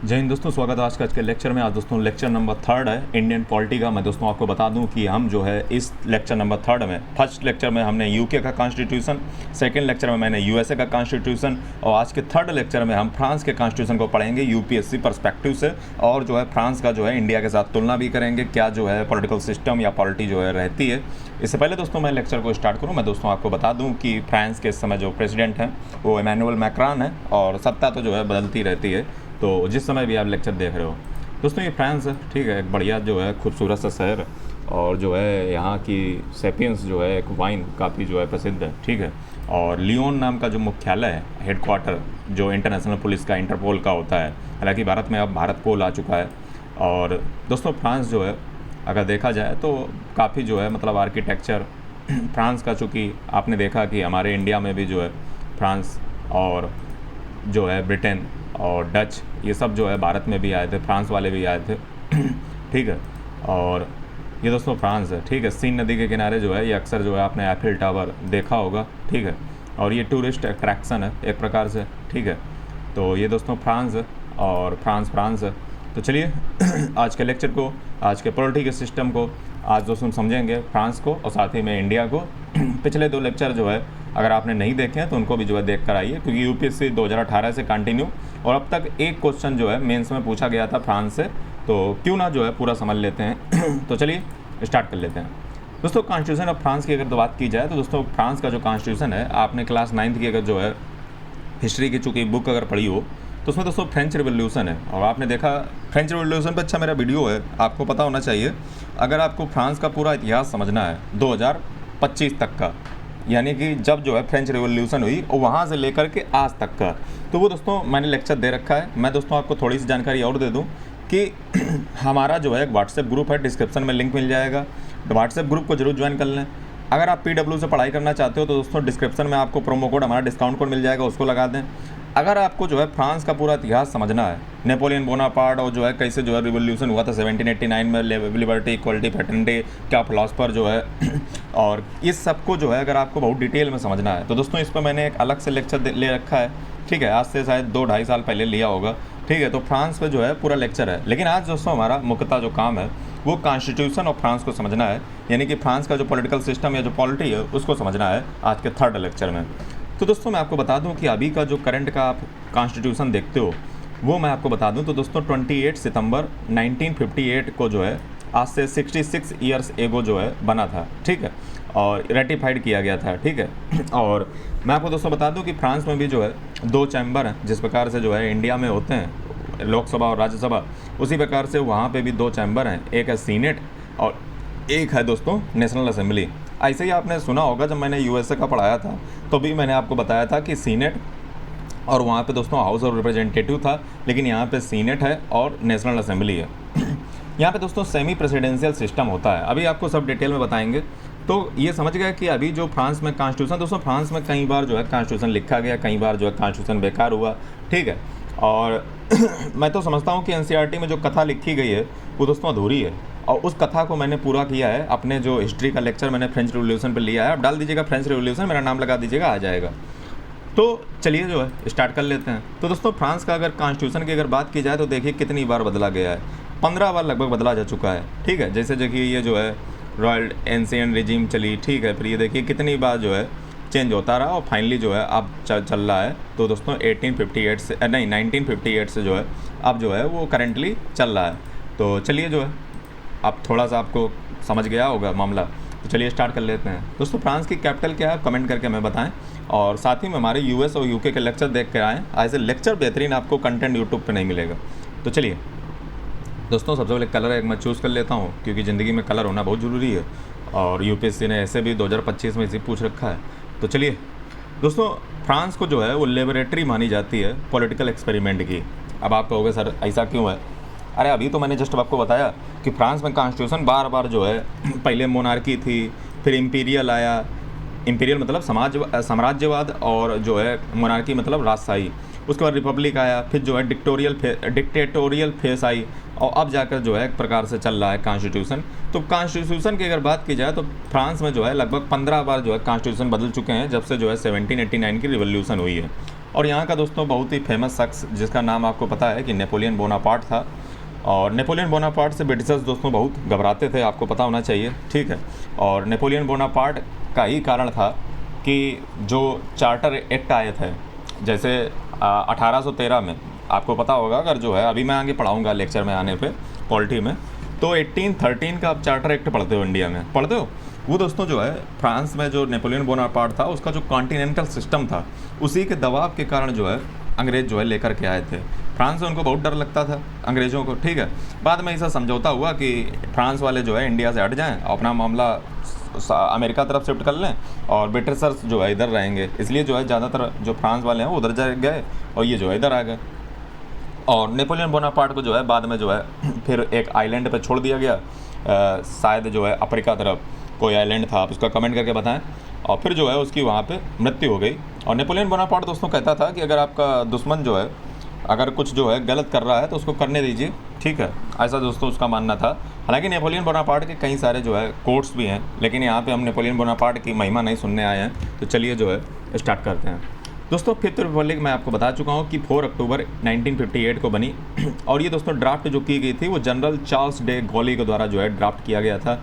जय हिंद दोस्तों, स्वागत है आज के लेक्चर में। आज दोस्तों लेक्चर नंबर 3 है इंडियन पॉलिटी का। मैं दोस्तों आपको बता दूं कि हम जो है इस लेक्चर नंबर 3 में फर्स्ट लेक्चर में हमने यूके का कॉन्स्टिट्यूशन, सेकंड लेक्चर में मैंने यूएसए का कॉन्स्टिट्यूशन और आज के थर्ड लेक्चर में हम फ्रांस के कॉन्स्टिट्यूशन को पढ़ेंगे यूपीएससी पर्सपेक्टिव से। और जो है फ्रांस का जो है इंडिया के साथ तुलना भी करेंगे, क्या जो है पॉलिटिकल सिस्टम या पॉलिटी जो है रहती है। इससे पहले दोस्तों मैं लेक्चर को स्टार्ट करूँ, मैं दोस्तों आपको बता दूँ कि फ्रांस के इस समय जो प्रेसिडेंट हैं वो इमैनुअल मैक्रॉन है और सत्ता तो जो है बदलती रहती है। तो जिस समय भी आप लेक्चर देख रहे हो दोस्तों, ये फ्रांस है, ठीक है, एक बढ़िया जो है खूबसूरत सा शहर और जो है यहाँ की सेपियंस जो है एक वाइन काफ़ी जो है प्रसिद्ध है, ठीक है। और लियोन नाम का जो मुख्यालय है, हेडक्वार्टर जो इंटरनेशनल पुलिस का, इंटरपोल का होता है, हालांकि भारत में अब भारत पोल आ चुका है। और दोस्तों फ्रांस जो है अगर देखा जाए तो काफ़ी जो है मतलब आर्किटेक्चर फ्रांस का, चूँकि आपने देखा कि हमारे इंडिया में भी जो है फ्रांस और जो है ब्रिटेन और डच ये सब जो है भारत में भी आए थे, फ्रांस वाले भी आए थे ठीक है। और ये दोस्तों फ्रांस है, ठीक है। सीन नदी के किनारे जो है ये अक्सर जो है आपने एफिल टावर देखा होगा, ठीक है। और ये टूरिस्ट अट्रैक्शन है एक प्रकार से, ठीक है। तो ये दोस्तों फ्रांस है और फ्रांस है। तो चलिए आज के लेक्चर को, आज के पॉलिटिकल सिस्टम को आज दोस्तों समझेंगे, फ्रांस को और साथ ही में इंडिया को। पिछले 2 लेक्चर जो है अगर आपने नहीं देखे हैं तो उनको भी जो है देख कर आइए, क्योंकि यूपीएससी 2018 से कंटिन्यू और अब तक एक क्वेश्चन जो है मेंस में पूछा गया था फ्रांस से, तो क्यों ना जो है पूरा समझ लेते हैं। तो चलिए स्टार्ट कर लेते हैं दोस्तों। कॉन्स्टिट्यूशन ऑफ फ्रांस की अगर तो बात की जाए तो दोस्तों फ्रांस का जो कॉन्स्टिट्यूशन है, आपने क्लास 9th की अगर जो है हिस्ट्री की चूँकि बुक अगर पढ़ी हो तो उसमें दोस्तों फ्रेंच रिवॉल्यूशन है। और आपने देखा फ्रेंच रिवॉल्यूशन पर अच्छा मेरा वीडियो है, आपको पता होना चाहिए। अगर आपको फ्रांस का पूरा इतिहास समझना है 2025 तक का, यानी कि जब जो है फ्रेंच रिवॉल्यूशन हुई और वहाँ से लेकर के आज तक का, तो वो दोस्तों मैंने लेक्चर दे रखा है। मैं दोस्तों आपको थोड़ी सी जानकारी और दे दूँ कि हमारा जो है एक व्हाट्सएप ग्रुप है, डिस्क्रिप्शन में लिंक मिल जाएगा, तो व्हाट्सएप ग्रुप को जरूर ज्वाइन कर लें। अगर आप PW से पढ़ाई करना चाहते हो तो दोस्तों डिस्क्रिप्शन में आपको प्रोमो कोड, हमारा डिस्काउंट कोड मिल जाएगा, उसको लगा दें। अगर आपको जो है फ्रांस का पूरा इतिहास समझना है, नेपोलियन बोनापार्ट और जो है कैसे जो है रिवॉल्यूशन हुआ था 1789 में, लिबर्टी, इक्वलिटी, फ्रेटर्निटी, क्या फिलॉसफर जो है और इस सब को जो है अगर आपको बहुत डिटेल में समझना है तो दोस्तों इस पर मैंने एक अलग से लेक्चर ले रखा है, ठीक है। आज से शायद 2-2.5 साल पहले लिया होगा, ठीक है। तो फ्रांस पे जो है पूरा लेक्चर है, लेकिन आज दोस्तों हमारा मुख्यतः जो काम है वो कॉन्स्टिट्यूशन ऑफ फ्रांस को समझना है, यानी कि फ्रांस का जो पॉलिटिकल सिस्टम या जो पॉलिटी है उसको समझना है आज के थर्ड लेक्चर में। तो दोस्तों मैं आपको बता दूं कि अभी का जो करंट का आप कॉन्स्टिट्यूशन देखते हो वो मैं आपको बता दूं तो दोस्तों 28 सितंबर 1958 को जो है आज से 66 ईयर्स एगो जो है बना था, ठीक है, और रेटिफाइड किया गया था, ठीक है। और मैं आपको दोस्तों बता दूं कि फ्रांस में भी जो है 2 चैम्बर हैं, जिस प्रकार से जो है इंडिया में होते हैं लोकसभा और राज्यसभा, उसी प्रकार से वहाँ पे भी 2 चैम्बर हैं, एक है सीनेट और एक है दोस्तों नेशनल असेंबली। ऐसे ही आपने सुना होगा, जब मैंने यूएसए का पढ़ाया था तो भी मैंने आपको बताया था कि सीनेट और वहाँ पे दोस्तों हाउस ऑफ रिप्रेजेंटेटिव था, लेकिन यहाँ पे सीनेट है और नेशनल असेंबली है। यहाँ पे दोस्तों सेमी प्रेसिडेंशियल सिस्टम होता है, अभी आपको सब डिटेल में बताएंगे। तो ये समझ गए कि अभी जो फ्रांस में कॉन्स्टिट्यूशन, दोस्तों फ्रांस में कई बार जो है कॉन्स्टिट्यूशन लिखा गया, कई बार जो है कॉन्स्टिट्यूशन बेकार हुआ, ठीक है। और मैं तो समझता हूँ कि एनसीईआरटी में जो कथा लिखी गई है वो दोस्तों अधूरी है, और उस कथा को मैंने पूरा किया है। अपने जो हिस्ट्री का लेक्चर मैंने फ्रेंच रिवॉल्यूशन पर लिया है, आप डाल दीजिएगा फ्रेंच रिवॉल्यूशन, मेरा नाम लगा दीजिएगा, आ जाएगा। तो चलिए जो है स्टार्ट कर लेते हैं। तो दोस्तों फ्रांस का अगर कॉन्स्टिट्यूशन की अगर बात की जाए तो देखिए कितनी बार बदला गया है, 15 बार लगभग बदला जा चुका है, ठीक है। जैसे देखिए ये जो है रॉयल एंशिएंट रिजीम चली, ठीक है, फिर ये देखिए कितनी बार जो है चेंज होता रहा और फाइनली जो है अब चल रहा है। तो दोस्तों 1858 से नहीं 1958 से जो है अब जो है वो करेंटली चल रहा है। तो चलिए जो है अब थोड़ा सा आपको समझ गया होगा मामला, तो चलिए स्टार्ट कर लेते हैं। दोस्तों फ्रांस की कैपिटल क्या है कमेंट करके हमें बताएं, और साथ ही में हमारे यूएस और यूके के लेक्चर देख कर आएँ। ऐसे लेक्चर बेहतरीन आपको कंटेंट यूट्यूब पे नहीं मिलेगा। तो चलिए दोस्तों सबसे पहले कलर एक मैं चूज़ कर लेता हूँ, क्योंकि ज़िंदगी में कलर होना बहुत ज़रूरी है, और यूपीएससी ने ऐसे भी 2025 में इसी पूछ रखा है। तो चलिए दोस्तों, फ्रांस को जो है वो लेबोरेटरी मानी जाती है पॉलिटिकल एक्सपेरिमेंट की। अब आप कहोगे सर ऐसा क्यों है? अरे अभी तो मैंने जस्ट आपको बताया कि फ्रांस में कॉन्स्टिट्यूशन बार बार जो है पहले मोनार्की थी, फिर इम्पीरियल आया, इम्पीरियल मतलब साम्राज्यवाद, और जो है मोनार्की मतलब राजशाही, उसके बाद रिपब्लिक आया, फिर जो है डिक्टेटोरियल फेस आई, और अब जाकर जो है एक प्रकार से चल रहा है कॉन्स्टिट्यूशन। तो कॉन्स्टिट्यूशन की अगर बात की जाए तो फ्रांस में जो है लगभग 15 बार जो है कॉन्स्टिट्यूशन बदल चुके हैं, जब से जो है 1789 की रिवॉल्यूशन हुई है। और यहाँ का दोस्तों बहुत ही फेमस शख्स जिसका नाम आपको पता है कि नेपोलियन बोनापार्ट था। और नेपोलियन बोनापार्ट से ब्रिटिशर्स दोस्तों बहुत घबराते थे, आपको पता होना चाहिए, ठीक है। और नेपोलियन बोनापार्ट का ही कारण था कि जो चार्टर एक्ट आए थे, जैसे 1813 में, आपको पता होगा अगर जो है, अभी मैं आगे पढ़ाऊँगा लेक्चर में आने पे पॉलिटी में, तो 1813 का आप चार्टर एक्ट पढ़ते हो, इंडिया में पढ़ते हो। वो दोस्तों जो है फ्रांस में जो नेपोलियन बोनापार्ट था उसका जो कॉन्टिनेंटल सिस्टम था, उसी के दबाव के कारण जो है अंग्रेज़ जो है लेकर के आए थे। फ्रांस से उनको बहुत डर लगता था अंग्रेज़ों को, ठीक है। बाद में ऐसा समझौता हुआ कि फ्रांस वाले जो है इंडिया से हट जाएं, अपना मामला अमेरिका तरफ शिफ्ट कर लें और ब्रिटिशर्स जो है इधर रहेंगे। इसलिए जो है ज़्यादातर जो फ्रांस वाले हैं वो उधर जा गए और ये जो है इधर आ गए। और नेपोलियन बोनापार्ट को जो है बाद में जो है फिर एक आइलैंड पे छोड़ दिया गया, शायद जो है अफ्रीका तरफ कोई आइलैंड था, आप उसका कमेंट करके बताएं। और फिर जो है उसकी वहाँ पे मृत्यु हो गई। और नेपोलियन बोनापार्ट दोस्तों कहता था कि अगर आपका दुश्मन जो है अगर कुछ जो है गलत कर रहा है तो उसको करने दीजिए, ठीक है, ऐसा दोस्तों उसका मानना था। हालांकि नेपोलियन बोनापार्ट के कई सारे जो है कोट्स भी हैं, लेकिन यहाँ पे हम नेपोलियन बोनापार्ट की महिमा नहीं सुनने आए हैं, तो चलिए जो है स्टार्ट करते हैं। दोस्तों फिफ्थ रिपब्लिक मैं आपको बता चुका हूँ कि 4 अक्टूबर 1958 को बनी। और ये दोस्तों ड्राफ्ट जो की गई थी वो जनरल चार्ल्स डे गॉली के द्वारा जो है ड्राफ्ट किया गया था।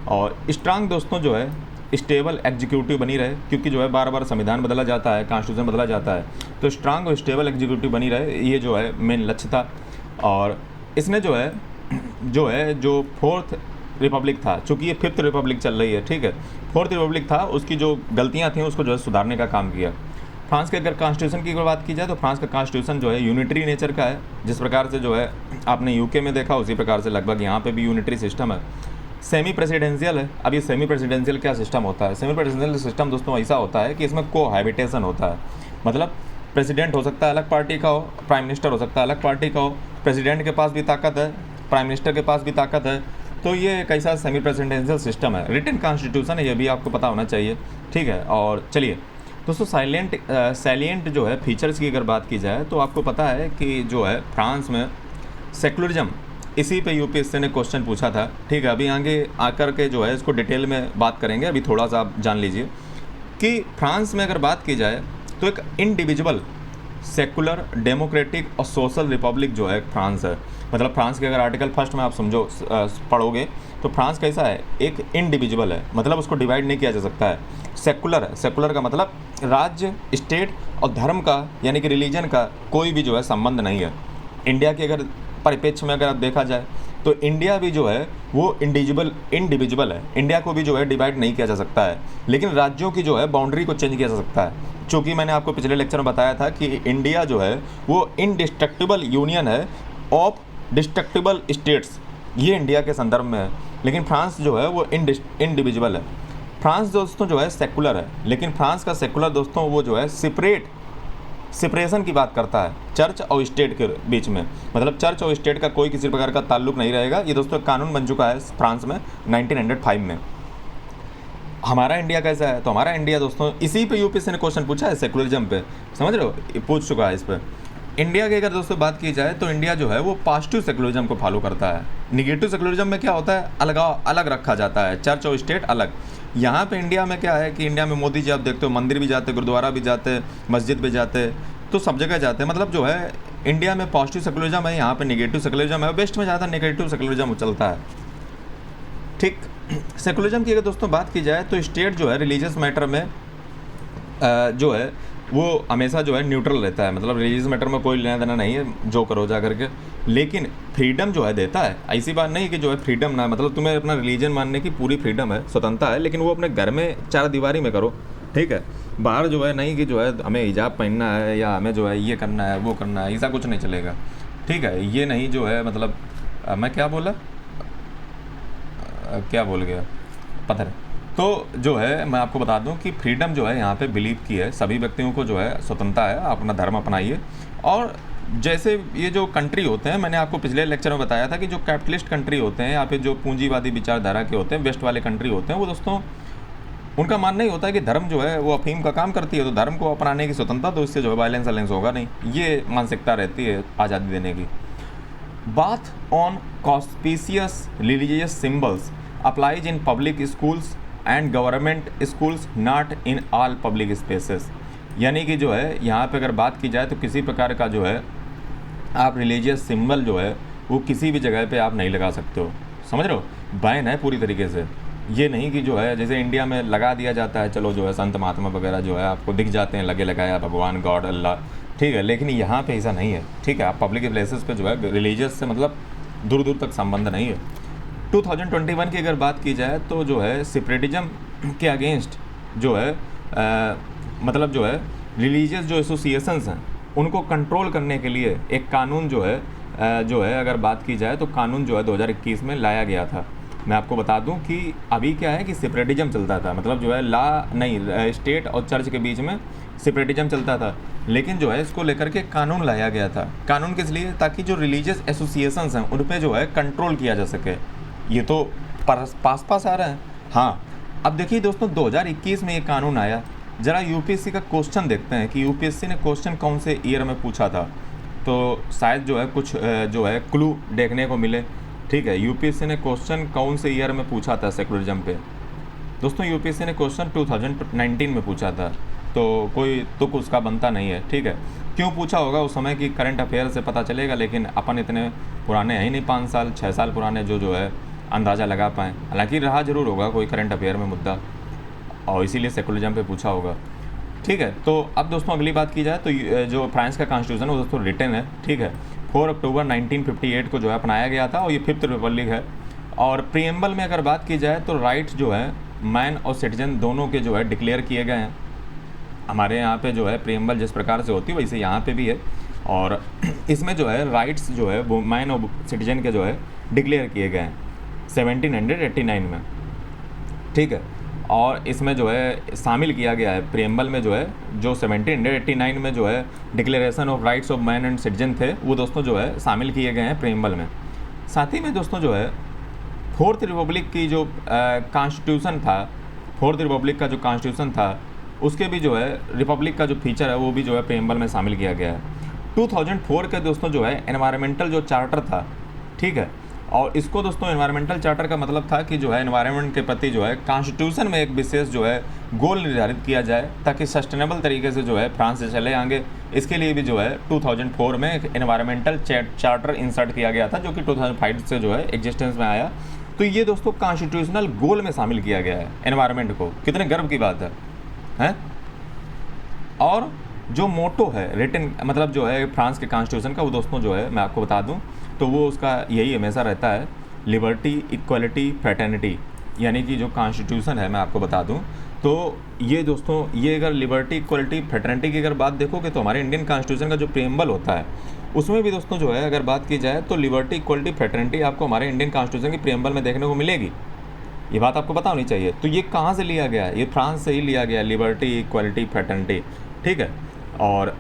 और स्ट्रांग दोस्तों जो है स्टेबल एग्जीक्यूटिव बनी रहे, क्योंकि जो है बार बार संविधान बदला जाता है, कॉन्स्टिट्यूशन बदला जाता है, तो स्ट्रांग और स्टेबल एग्जीक्यूटिव बनी रहे, ये जो है मेन लक्ष्य था। और इसने जो है फोर्थ रिपब्लिक था, चूँकि ये फिफ्थ रिपब्लिक चल रही है, ठीक है, फोर्थ रिपब्लिक था, उसकी जो गलतियाँ थी उसको जो है सुधारने का काम किया। फ्रांस के अगर कॉन्स्टिट्यूशन की बात की जाए तो फ्रांस का कॉन्स्टिट्यूशन जो है यूनिटरी नेचर का है। जिस प्रकार से जो है आपने यूके में देखा उसी प्रकार से लगभग यहाँ पे भी यूनिटरी सिस्टम है। सेमी प्रेसिडेंशियल है। अब ये सेमी प्रेसिडेंशियल क्या सिस्टम होता है? सेमी प्रेसिडेंशियल सिस्टम दोस्तों ऐसा होता है कि इसमें कोहैबिटेशन होता है, मतलब प्रेसिडेंट हो सकता है अलग पार्टी का हो, प्राइम मिनिस्टर हो सकता है अलग पार्टी का हो, प्रेसिडेंट के पास भी ताकत है, प्राइम मिनिस्टर के पास भी ताकत है। तो ये एक ऐसा सेमी प्रेसिडेंशियल सिस्टम है। रिटन कॉन्स्टिट्यूशन है, ये भी आपको पता होना चाहिए, ठीक है। और चलिए दोस्तों सैलिएंट जो है फीचर्स की अगर बात की जाए तो आपको पता है कि जो है फ्रांस में सेकुलरिज्म, इसी पे यूपीएससी ने क्वेश्चन पूछा था, ठीक है। अभी आगे आकर के जो है इसको डिटेल में बात करेंगे, अभी थोड़ा सा आप जान लीजिए कि फ्रांस में अगर बात की जाए तो एक इंडिविजुअल सेकुलर डेमोक्रेटिक और सोशल रिपब्लिक जो है फ्रांस है। मतलब फ्रांस के अगर आर्टिकल फर्स्ट में आप समझो पढ़ोगे तो फ्रांस कैसा है, एक इंडिविजुअल है, मतलब उसको डिवाइड नहीं किया जा सकता है। सेकुलर है, सेकुलर का मतलब राज्य, स्टेट और धर्म का यानी कि रिलीजन का कोई भी जो है संबंध नहीं है। इंडिया के अगर परिप्रेक्ष्य में अगर आप देखा जाए तो इंडिया भी जो है वो इंडिविजुअल है। इंडिया को भी जो है डिवाइड नहीं किया जा सकता है, लेकिन राज्यों की जो है बाउंड्री को चेंज किया जा सकता है। चूँकि मैंने आपको पिछले लेक्चर में बताया था कि इंडिया जो है वो इनडिस्ट्रक्टिबल यूनियन है ऑफ डिस्ट्रक्टिबल स्टेट्स, ये इंडिया के संदर्भ में है। लेकिन फ्रांस जो है वो इंडिविजुअल है। फ्रांस दोस्तों जो है सेकुलर है, लेकिन फ्रांस का सेकुलर दोस्तों वो जो है सेपरेशन की बात करता है चर्च और स्टेट के बीच में, मतलब चर्च और स्टेट का कोई किसी प्रकार का ताल्लुक नहीं रहेगा। ये दोस्तों कानून बन चुका है फ्रांस में 1905 में। हमारा इंडिया कैसा है? तो हमारा इंडिया दोस्तों इसी पे यूपीएससी ने क्वेश्चन पूछा है, सेकुलरिज्म पे, समझ रहे हो, पूछ चुका है इस पर। इंडिया की अगर दोस्तों बात की जाए तो इंडिया जो है वो पॉजिटिव सेकुलरिज्म को फॉलो करता है। निगेटिव सेकुलरिज्म में क्या होता है, अलग रखा जाता है, चर्च और स्टेट अलग। यहाँ पे इंडिया में क्या है कि इंडिया में मोदी जी आप देखते हो मंदिर भी जाते, गुरुद्वारा भी जाते, मस्जिद भी जाते, तो सब जगह जाते हैं। मतलब जो है इंडिया में पॉजिटिव सेकुलरिज्म है, यहाँ पे निगेटिव सेकुलरिज्म है। वेस्ट में ज़्यादा निगेटिव सेकुलरिज्म चलता है, ठीक। सेकुलरिज्म की अगर दोस्तों बात की जाए तो स्टेट जो है रिलीजियस मैटर में जो है वो हमेशा जो है न्यूट्रल रहता है, मतलब रिलीजियस मैटर में कोई लेना देना नहीं है, जो करो जा करके। लेकिन फ्रीडम जो है देता है, ऐसी बात नहीं कि जो है फ्रीडम ना, मतलब तुम्हें अपना रिलीजन मानने की पूरी फ्रीडम है, स्वतंत्रता है, लेकिन वो अपने घर में चार दीवारी में करो, ठीक है। बाहर जो है नहीं कि जो है हमें हिजाब पहनना है या हमें जो है ये करना है वो करना है, ऐसा कुछ नहीं चलेगा, ठीक है। ये नहीं जो है मतलब मैं क्या बोल गया पता नहीं। तो जो है मैं आपको बता दूं कि फ्रीडम जो है यहाँ पे बिलीव की है, सभी व्यक्तियों को जो है स्वतंत्रता है, अपना धर्म अपनाइए। और जैसे ये जो कंट्री होते हैं, मैंने आपको पिछले लेक्चर में बताया था कि जो कैपिटलिस्ट कंट्री होते हैं या फिर जो पूंजीवादी विचारधारा के होते हैं, वेस्ट वाले कंट्री होते हैं, वो दोस्तों उनका मानना ही होता है कि धर्म जो है वो अफीम का काम करती है, तो धर्म को अपनाने की स्वतंत्रता, तो इससे जो है वायलेंस होगा नहीं, ये मानसिकता रहती है आज़ादी देने की। बात on conspicuous religious symbols applies in public schools and government schools, not in all public spaces. यानी कि जो है यहाँ पे अगर बात की जाए तो किसी प्रकार का जो है आप रिलीजियस सिंबल जो है वो किसी भी जगह पे आप नहीं लगा सकते हो, समझ रहे हो, बैन है पूरी तरीके से। ये नहीं कि जो है जैसे इंडिया में लगा दिया जाता है, चलो जो है संत महात्मा वगैरह जो है आपको दिख जाते हैं लगे लगाया, भगवान गॉड अल्लाह, ठीक है, लेकिन यहाँ पे ऐसा नहीं है, ठीक है। आप पब्लिक प्लेसेस पे जो है रिलीजियस से मतलब दूर दूर तक संबंध नहीं है। 2021 की अगर बात की जाए तो जो है सेपरेटिज्म के अगेंस्ट जो है मतलब जो है रिलीजियस जो एसोसिएशंस हैं उनको कंट्रोल करने के लिए एक कानून जो है अगर बात की जाए तो कानून जो है 2021 में लाया गया था। मैं आपको बता दूं कि अभी क्या है कि सेपरेटिज्म चलता था, मतलब जो है ला नहीं, स्टेट और चर्च के बीच में सेपरेटिज्म चलता था, लेकिन जो है इसको लेकर के कानून लाया गया था। कानून किस लिए? ताकि जो रिलीजियस एसोसिएशंस हैं उन पे जो है कंट्रोल किया जा सके। ये तो पास आ रहा है। हाँ, अब देखिए दोस्तों 2021 में ये कानून आया। ज़रा यूपीएससी का क्वेश्चन देखते हैं कि यूपीएससी ने क्वेश्चन कौन से ईयर में पूछा था, तो शायद जो है कुछ जो है क्लू देखने को मिले, ठीक है। यूपीएससी ने क्वेश्चन कौन से ईयर में पूछा था सेकुलरिज्म पे? दोस्तों यूपीएससी ने क्वेश्चन 2019 में पूछा था, तो कोई तुक उसका बनता नहीं है, ठीक है। क्यों पूछा होगा उस समय की करंट अफेयर से पता चलेगा, लेकिन अपन इतने पुराने हैं ही नहीं, 5 साल 6 साल पुराने जो है अंदाज़ा लगा पाएँ। हालांकि रहा ज़रूर होगा कोई करंट अफेयर में मुद्दा, और इसीलिए सेकुलरिज्म पे पूछा होगा, ठीक है। तो अब दोस्तों अगली बात की जाए तो जो फ्रांस का कॉन्स्टिट्यूशन है वो दोस्तों रिटन है, ठीक है। 4 अक्टूबर 1958 को जो है अपनाया गया था और ये 5th रिपब्लिक है। और प्रीएम्बल में अगर बात की जाए तो राइट्स जो है मैन और सिटीजन दोनों के जो है डिक्लेयर किए गए हैं। हमारे यहाँ पे जो है प्रीएम्बल जिस प्रकार से होती है वैसे यहाँ पे भी है, और इसमें जो है राइट्स जो है वो मैन और सिटीजन के जो है डिक्लेयर किए गए हैं 1789 में, ठीक है। और इसमें जो है शामिल किया गया है प्रीएम्बल में जो है जो 1789 में जो है declaration of rights of man and citizen थे वो दोस्तों जो है शामिल किए गए हैं प्रीएम्बल में। साथ ही में दोस्तों जो है 4th रिपब्लिक की जो कॉन्स्टिट्यूशन था, 4th रिपब्लिक का जो कॉन्स्टिट्यूशन था उसके भी जो है रिपब्लिक का जो फीचर है वो भी जो है प्रीएम्बल में शामिल किया गया है। 2004 के दोस्तों जो है एनवायरमेंटल जो चार्टर था, ठीक है, और इसको दोस्तों एनवायरमेंटल चार्टर का मतलब था कि जो है एनवायरनमेंट के प्रति जो है कॉन्स्टिट्यूशन में एक विशेष जो है गोल निर्धारित किया जाए ताकि सस्टेनेबल तरीके से जो है फ्रांस से चले आगे। इसके लिए भी जो है 2004 में एक एनवायरमेंटल चार्टर इंसर्ट किया गया था जो कि 2005 से जो है एग्जिस्टेंस में आया। तो ये दोस्तों कॉन्स्टिट्यूशनल गोल में शामिल किया गया है एनवायरनमेंट को, कितने गर्व की बात है? और जो मोटो है रिटन मतलब जो है फ्रांस के कॉन्स्टिट्यूशन का वो दोस्तों जो है मैं आपको बता दूं तो वो उसका यही हमेशा रहता है, लिबर्टी इक्वलिटी फ्रेटर्निटी। यानी कि जो कॉन्स्टिट्यूशन है मैं आपको बता दूं तो ये दोस्तों ये अगर लिबर्टी इक्वलिटी फ्रेटर्निटी की अगर बात देखोगे तो हमारे इंडियन कॉन्स्टिट्यूशन का जो प्रीएम्बल होता है उसमें भी दोस्तों जो है अगर बात की जाए तो लिबर्टी इक्वलिटी फ्रेटर्निटी आपको हमारे इंडियन कॉन्स्टिट्यूशन की प्रीएम्बल में देखने को मिलेगी। ये बात आपको पता होनी चाहिए। तो ये कहाँ से लिया गया है? ये फ्रांस से ही लिया गया है, लिबर्टी इक्वलिटी फ्रेटर्निटी, ठीक है। और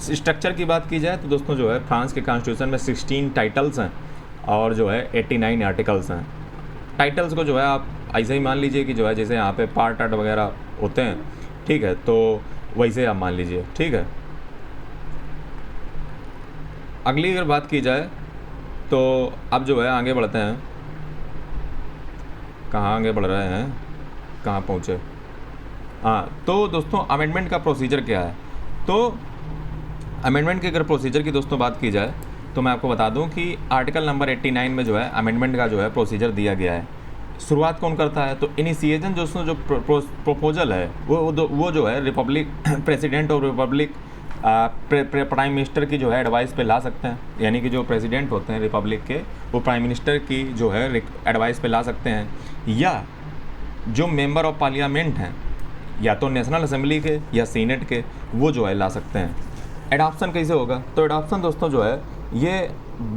स्ट्रक्चर की बात की जाए तो दोस्तों जो है फ्रांस के कॉन्स्टिट्यूशन में 16 टाइटल्स हैं और जो है 89 आर्टिकल्स हैं। टाइटल्स को जो है आप ऐसे ही मान लीजिए कि जो है जैसे यहाँ पे पार्ट वगैरह होते हैं, ठीक है, तो वैसे आप मान लीजिए, ठीक है। अगली अगर बात की जाए तो अब जो है आगे बढ़ते हैं, कहाँ आगे बढ़ रहे हैं, कहाँ पहुँचे? हाँ, तो दोस्तों अमेंडमेंट का प्रोसीजर क्या है? तो अमेंडमेंट के अगर प्रोसीजर की दोस्तों बात की जाए तो मैं आपको बता दूं कि आर्टिकल नंबर 89 में जो है अमेंडमेंट का जो है प्रोसीजर दिया गया है। शुरुआत कौन करता है? तो इनिशिएशन दोस्तों जो प्रपोजल है वो जो है Republic president of Republic prime minister की जो है एडवाइस पे ला सकते हैं। यानी कि जो प्रेसिडेंट होते हैं रिपब्लिक के वो प्राइम मिनिस्टर की जो है एडवाइस पे ला सकते हैं, या जो मेंबर ऑफ पार्लियामेंट हैं या तो नेशनल असेंबली के या सीनेट के वो जो है ला सकते हैं। एडॉप्शन कैसे होगा? तो एडॉप्शन दोस्तों जो है ये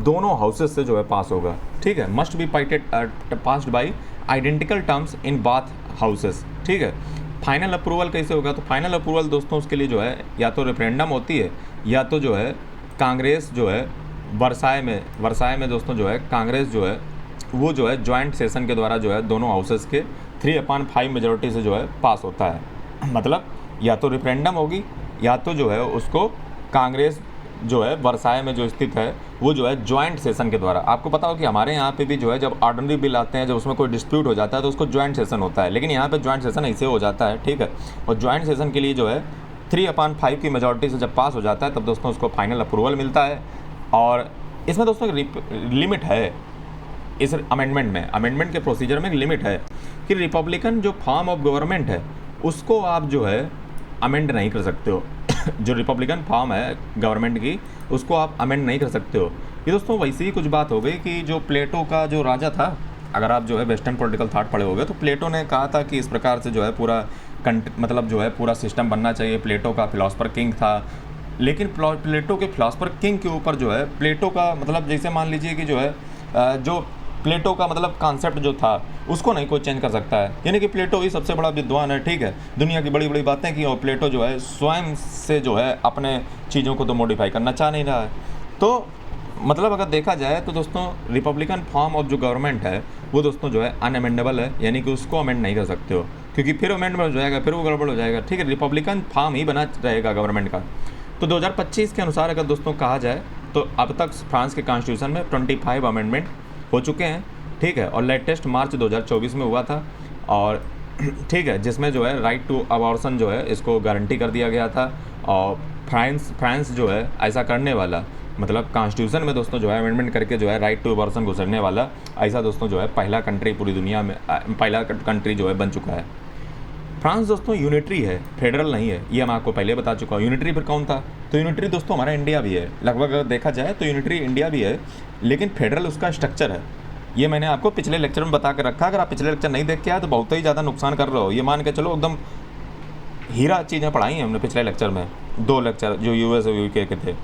दोनों हाउसेस से जो है पास होगा, ठीक है। Must be passed by identical terms in bath houses, ठीक है। फाइनल अप्रूवल कैसे होगा? तो फाइनल अप्रूवल दोस्तों उसके लिए जो है या तो रेफरेंडम होती है या तो जो है कांग्रेस जो है वर्साय में दोस्तों जो है कांग्रेस जो है वो जो है जॉइंट सेशन के द्वारा जो है दोनों हाउसेस के 3/5 मेजॉरिटी से जो है पास होता है। मतलब या तो रेफरेंडम होगी या तो जो है उसको कांग्रेस जो है वर्साय में जो स्थित है वो जो है जॉइंट सेशन के द्वारा। आपको पता हो कि हमारे यहाँ पे भी जो है जब ऑर्डिनरी बिल आते हैं, जब उसमें कोई डिस्प्यूट हो जाता है तो उसको जॉइंट सेशन होता है, लेकिन यहाँ पे जॉइंट सेशन ऐसे हो जाता है, ठीक है। और जॉइंट सेशन के लिए जो है 3/5 की मेजॉरिटी से जब पास हो जाता है तब दोस्तों उसको फाइनल अप्रूवल मिलता है। और इसमें दोस्तों लिमिट है, इस अमेंडमेंट के प्रोसीजर में एक लिमिट है कि रिपब्लिकन जो फॉर्म ऑफ गवर्नमेंट है उसको आप जो है अमेंड नहीं कर सकते हो। जो रिपब्लिकन फॉर्म है गवर्नमेंट की उसको आप अमेंड नहीं कर सकते हो। ये दोस्तों वैसे ही कुछ बात हो गई कि जो प्लेटो का जो राजा था, अगर आप जो है वेस्टर्न पॉलिटिकल थॉट पढ़े होगे तो प्लेटो ने कहा था कि इस प्रकार से जो है पूरा मतलब जो है पूरा सिस्टम बनना चाहिए। प्लेटो का फिलोसफर किंग था, लेकिन प्लेटो के फिलोसफर किंग के ऊपर जो है प्लेटो का मतलब जैसे मान लीजिए कि जो है जो प्लेटो का मतलब कॉन्सेप्ट जो था उसको नहीं कोई चेंज कर सकता है। यानी कि प्लेटो ही सबसे बड़ा विद्वान है, ठीक है, दुनिया की बड़ी बड़ी बातें की और प्लेटो जो है स्वयं से जो है अपने चीज़ों को तो मॉडिफाई करना चाह नहीं रहा है। तो मतलब अगर देखा जाए तो दोस्तों रिपब्लिकन फॉर्म ऑफ जो गवर्नमेंट है वो दोस्तों जो है अनअमेंडेबल है, यानी कि उसको अमेंड नहीं कर सकते हो, क्योंकि फिर अमेंडमेंट हो जाएगा, फिर वो गड़बड़ हो जाएगा, ठीक है। रिपब्लिकन फॉर्म ही बना रहेगा गवर्नमेंट का। तो 2025 के अनुसार अगर दोस्तों कहा जाए तो अब तक फ्रांस के कॉन्स्टिट्यूशन में 25 अमेंडमेंट हो चुके हैं, ठीक है, और लेटेस्ट मार्च 2024 में हुआ था, और ठीक है, जिसमें जो है राइट टू अबॉर्शन जो है इसको गारंटी कर दिया गया था। और फ्रांस जो है ऐसा करने वाला मतलब कॉन्स्टिट्यूशन में दोस्तों जो है अमेंडमेंट करके जो है राइट टू अबॉर्शन घुसरने वाला ऐसा दोस्तों जो है पहला कंट्री पूरी दुनिया में पहला कंट्री जो है बन चुका है। फ्रांस दोस्तों यूनिटरी है, फेडरल नहीं है, ये मैं आपको पहले बता चुका हूँ। यूनिटरी फिर कौन था? तो यूनिटरी दोस्तों हमारा इंडिया भी है, लगभग अगर देखा जाए तो यूनिटरी इंडिया भी है, लेकिन फेडरल उसका स्ट्रक्चर है। ये मैंने आपको पिछले लेक्चर में बता कर रखा, अगर आप पिछले लेक्चर नहीं देख के आए तो बहुत ही ज़्यादा नुकसान कर रहे हो। ये मान के चलो एकदम हीरा चीज़ें पढ़ाई हैं हमने पिछले लेक्चर में, 2 लेक्चर जो यूएस और यूके के थे।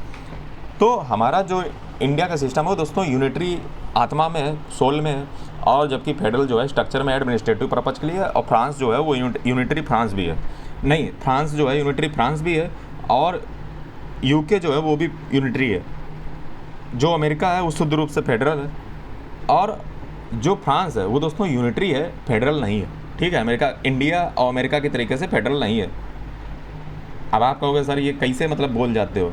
तो हमारा जो इंडिया का सिस्टम है वो दोस्तों यूनिटरी आत्मा में है, सोल में है, और जबकि फेडरल जो है स्ट्रक्चर में एडमिनिस्ट्रेटिव पर्पज़ के लिए है। और फ्रांस जो है वो यूनिटरी फ्रांस भी है, नहीं फ्रांस जो है यूनिटरी फ्रांस भी है, और यूके जो है वो भी यूनिटरी है। जो अमेरिका है वो शुद्ध रूप से फेडरल है, और जो फ्रांस है वो दोस्तों यूनिटरी है, फेडरल नहीं है, ठीक है। इंडिया और अमेरिका के तरीके से फेडरल नहीं है। अब आप कहोगे सर ये कैसे मतलब बोल जाते हो?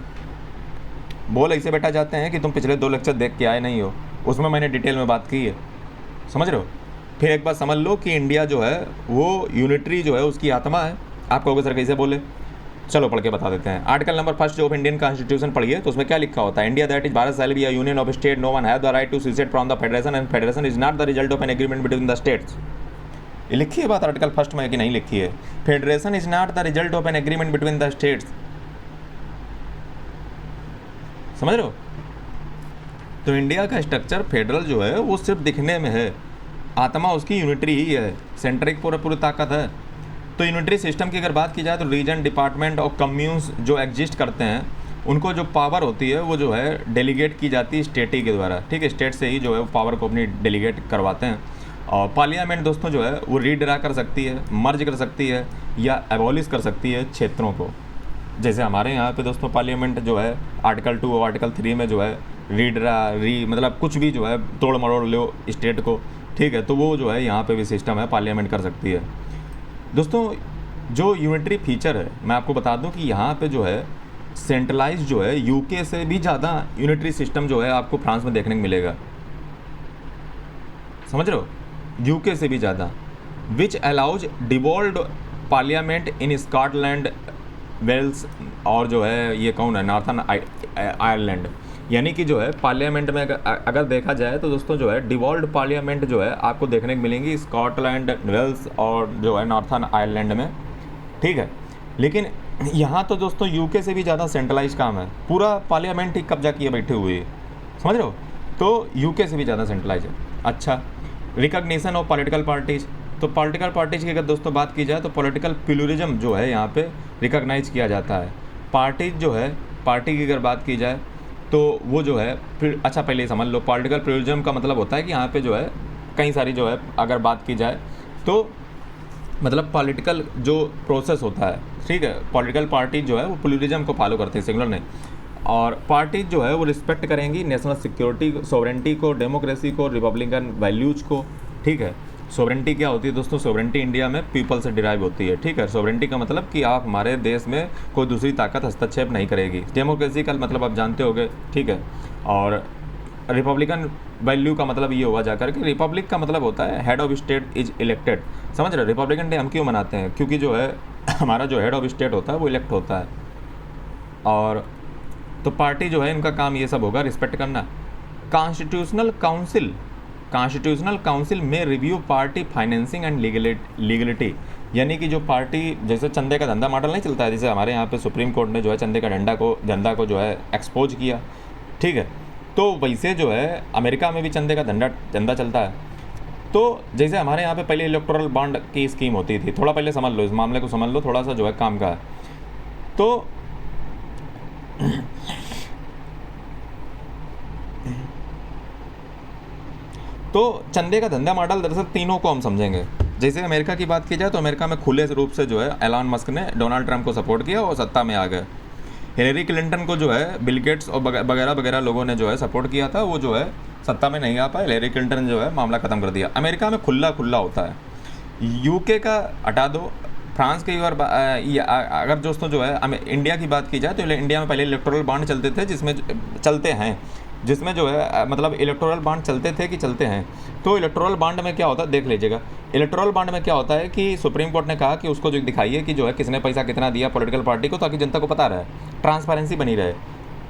बोल ऐसे बैठा जाते हैं कि तुम पिछले 2 लेक्चर देख के आए नहीं हो, उसमें मैंने डिटेल में बात की है, समझ रहे हो। फिर एक बात समझ लो कि इंडिया जो है वो यूनिटरी जो है उसकी आत्मा है। आप कहोगे सर कैसे बोले? चलो पढ़ के बता देते हैं। Article number 1 of Indian constitution पढ़िए तो उसमें क्या लिखा होता है? India that is Bharat shall be a union of state, no one have the right to secede from the federation and federation is not the result of an agreement between the states. ये लिखी है बात article 1 में कि नहीं लिखी है? Federation is not the result of an agreement between the states, समझ रहे हो। तो इंडिया का स्ट्रक्चर फेडरल जो है वो सिर्फ दिखने में है, आत्मा उसकी यूनिटरी ही है, सेंट्रिक पूरी ताकत है। तो यूनिटरी सिस्टम की अगर बात की जाए तो रीजन, डिपार्टमेंट और कम्यून्स जो एग्जिस्ट करते हैं उनको जो पावर होती है वो जो है डेलीगेट की जाती है स्टेट ही के द्वारा, ठीक है। स्टेट से ही जो है वो पावर को अपनी डेलीगेट करवाते हैं। और पार्लियामेंट दोस्तों जो है वो रीड्रा कर सकती है, मर्ज कर सकती है या एबॉलिश कर सकती है क्षेत्रों को। जैसे हमारे यहाँ पे दोस्तों पार्लियामेंट जो है आर्टिकल 2 और आर्टिकल 3 में जो है मतलब कुछ भी जो है तोड़ मरोड़ लो स्टेट को, ठीक है, तो वो जो है यहाँ पे भी सिस्टम है, पार्लियामेंट कर सकती है। दोस्तों जो यूनिटरी फीचर है मैं आपको बता दूं कि यहाँ पे जो है सेंट्रलाइज जो है यूके से भी ज़्यादा यूनिटरी सिस्टम जो है आपको फ्रांस में देखने को मिलेगा, समझ रहे हो, यूके से भी ज़्यादा। Which allows devolve parliament in Scotland, Wales और जो है ये कौन है नॉर्थन आयरलैंड। यानी कि जो है पार्लियामेंट में अगर देखा जाए तो दोस्तों जो है डिवॉल्व पार्लियामेंट जो है आपको देखने को मिलेंगी स्कॉटलैंड, वेल्स और जो है नॉर्थन आयरलैंड में, ठीक है। लेकिन यहाँ तो दोस्तों यूके से भी ज़्यादा सेंट्रलाइज काम है, पूरा पार्लियामेंट ही कब्जा किए बैठे हुए है, समझ रहे हो। तो यूके से भी ज़्यादा सेंट्रलाइज है। अच्छा, रिकॉग्निशन ऑफ पॉलिटिकल पार्टीज। तो पॉलिटिकल पार्टीज की अगर दोस्तों बात की जाए तो पॉलिटिकल प्लूरलिज्म जो है यहाँ पे रिकॉग्नाइज किया जाता है। पार्टीज जो है, पार्टी की अगर बात की जाए तो वो जो है अच्छा पहले समझ लो पॉलिटिकल प्लूरलिज्म का मतलब होता है कि यहाँ पे जो है कई सारी जो है अगर बात की जाए तो मतलब पॉलिटिकल जो प्रोसेस होता है, ठीक है, पॉलिटिकल पार्टी जो है वो प्लूरलिज्म को फॉलो करते हैं, सिंगुलर नहीं। और पार्टी जो है वो रिस्पेक्ट करेंगी नेशनल सिक्योरिटी, सोवरेंटी को, डेमोक्रेसी को, रिपब्लिकन वैल्यूज़ को, ठीक है। सोवरेंटी क्या होती है दोस्तों? सोवरेंटी इंडिया में पीपल से डिराइव होती है, ठीक है। सोवरेंटी का मतलब कि आप हमारे देश में कोई दूसरी ताकत हस्तक्षेप नहीं करेगी। डेमोक्रेसी का मतलब आप जानते होंगे, ठीक है। और रिपब्लिकन वैल्यू का मतलब ये हुआ जाकर कि रिपब्लिक का मतलब होता है head of state is elected. समझ रहे, रिपब्लिकन डे हम क्यों मनाते हैं, क्योंकि जो है हमारा जो हेड ऑफ स्टेट होता है वो इलेक्ट होता है। और तो पार्टी जो है इनका काम ये सब होगा, रिस्पेक्ट करना। कॉन्स्टिट्यूशनल काउंसिल में review party financing and legality, यानी कि जो पार्टी जैसे चंदे का धंधा मॉडल नहीं चलता है, जैसे हमारे यहाँ पे सुप्रीम कोर्ट ने जो है चंदे का धंधा को जो है एक्सपोज किया, ठीक है, तो वैसे जो है अमेरिका में भी चंदे का धंधा चलता है। तो जैसे हमारे यहाँ पे पहले इलेक्टोरल बॉन्ड की स्कीम होती थी, थोड़ा पहले समझ लो, इस मामले को समझ लो, थोड़ा सा जो है काम का है। तो चंदे का धंधा मॉडल दरअसल तीनों को हम समझेंगे। जैसे अमेरिका की बात की जाए तो अमेरिका में खुले रूप से जो है एलन मस्क ने डोनाल्ड ट्रंप को सपोर्ट किया और सत्ता में आ गए। हिलेरी क्लिंटन को जो है बिल गेट्स और वगैरह वगैरह लोगों ने जो है सपोर्ट किया था, वो जो है सत्ता में नहीं आ पाए। हिलेरी क्लिंटन ने जो है मामला ख़त्म कर दिया। अमेरिका में खुला होता है। यूके का हटा दो, फ्रांस की और अगर दोस्तों जो है इंडिया की बात की जाए तो इंडिया में पहले इलेक्टोरल बॉन्ड चलते थे, जिसमें जो है मतलब इलेक्टोरल बॉन्ड चलते थे कि चलते हैं। तो इलेक्टोरल बॉन्ड में क्या होता है देख लीजिएगा। इलेक्टोरल बॉन्ड में क्या होता है कि सुप्रीम कोर्ट ने कहा कि उसको जो दिखाइए कि जो है किसने पैसा कितना दिया पॉलिटिकल पार्टी को, ताकि जनता को पता रहे, ट्रांसपेरेंसी बनी रहे।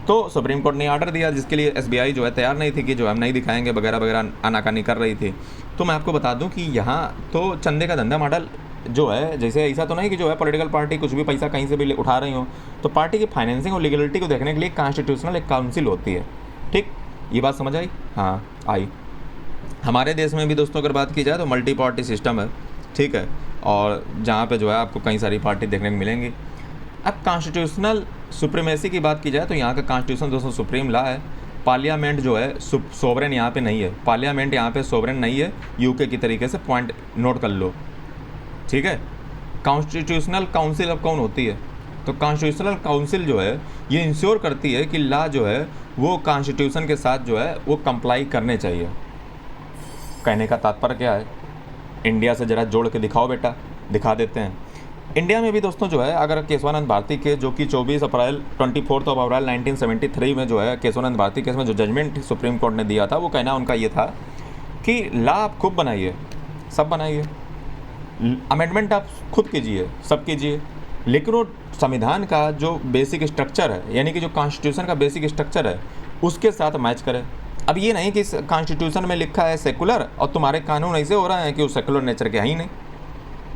तो सुप्रीम कोर्ट ने ऑर्डर दिया, जिसके लिए SBI जो है तैयार नहीं थी कि जो हम नहीं दिखाएंगे वगैरह वगैरह आनाकानी कर रही थी। तो मैं आपको बता दूं कि यहाँ तो चंदे का धंधा मॉडल जो है, जैसे ऐसा तो नहीं कि जो है पॉलिटिकल पार्टी कुछ भी पैसा कहीं से भी उठा रही हो, तो पार्टी की फाइनेंसिंग और लीगलिटी को देखने के लिए कॉन्स्टिट्यूशनल एक काउंसिल होती है। ठीक, ये बात समझ आई? हाँ आई। हमारे देश में भी दोस्तों अगर बात की जाए तो मल्टी पार्टी सिस्टम है, ठीक है, और जहाँ पे जो है आपको कई सारी पार्टी देखने को मिलेंगी। अब कॉन्स्टिट्यूशनल सुप्रीमेसी की बात की जाए तो यहाँ का कॉन्स्टिट्यूशन दोस्तों सुप्रीम लॉ है। पार्लियामेंट जो है सोवरेन यहाँ पे नहीं है, पार्लियामेंट यहाँ पे सोवरेन नहीं है, यूके की तरीके से, पॉइंट नोट कर लो, ठीक है। कॉन्स्टिट्यूशनल काउंसिल अब कौन होती है? तो कॉन्स्टिट्यूशनल काउंसिल जो है ये इंश्योर करती है कि लॉ जो है वो कॉन्स्टिट्यूशन के साथ जो है वो कंप्लाई करने चाहिए। कहने का तात्पर्य क्या है? इंडिया से ज़रा जोड़ के दिखाओ बेटा, दिखा देते हैं। इंडिया में भी दोस्तों जो है अगर केशवानंद भारती के जो कि 24 अप्रैल 24 अप्रैल 1973 में जो है केशवानंद भारती केस में जो जजमेंट सुप्रीम कोर्ट ने दिया था, वो कहना उनका ये था कि लॉ आप खूब बनाइए, सब बनाइए, अमेंडमेंट आप खुद कीजिए, सब कीजिए, लेकिन वो संविधान का जो बेसिक स्ट्रक्चर है, यानी कि जो कॉन्स्टिट्यूशन का बेसिक स्ट्रक्चर है, उसके साथ मैच करें। अब ये नहीं कि कॉन्स्टिट्यूशन में लिखा है सेकुलर और तुम्हारे कानून ऐसे हो रहे हैं कि वो सेकुलर नेचर के हैं ही नहीं,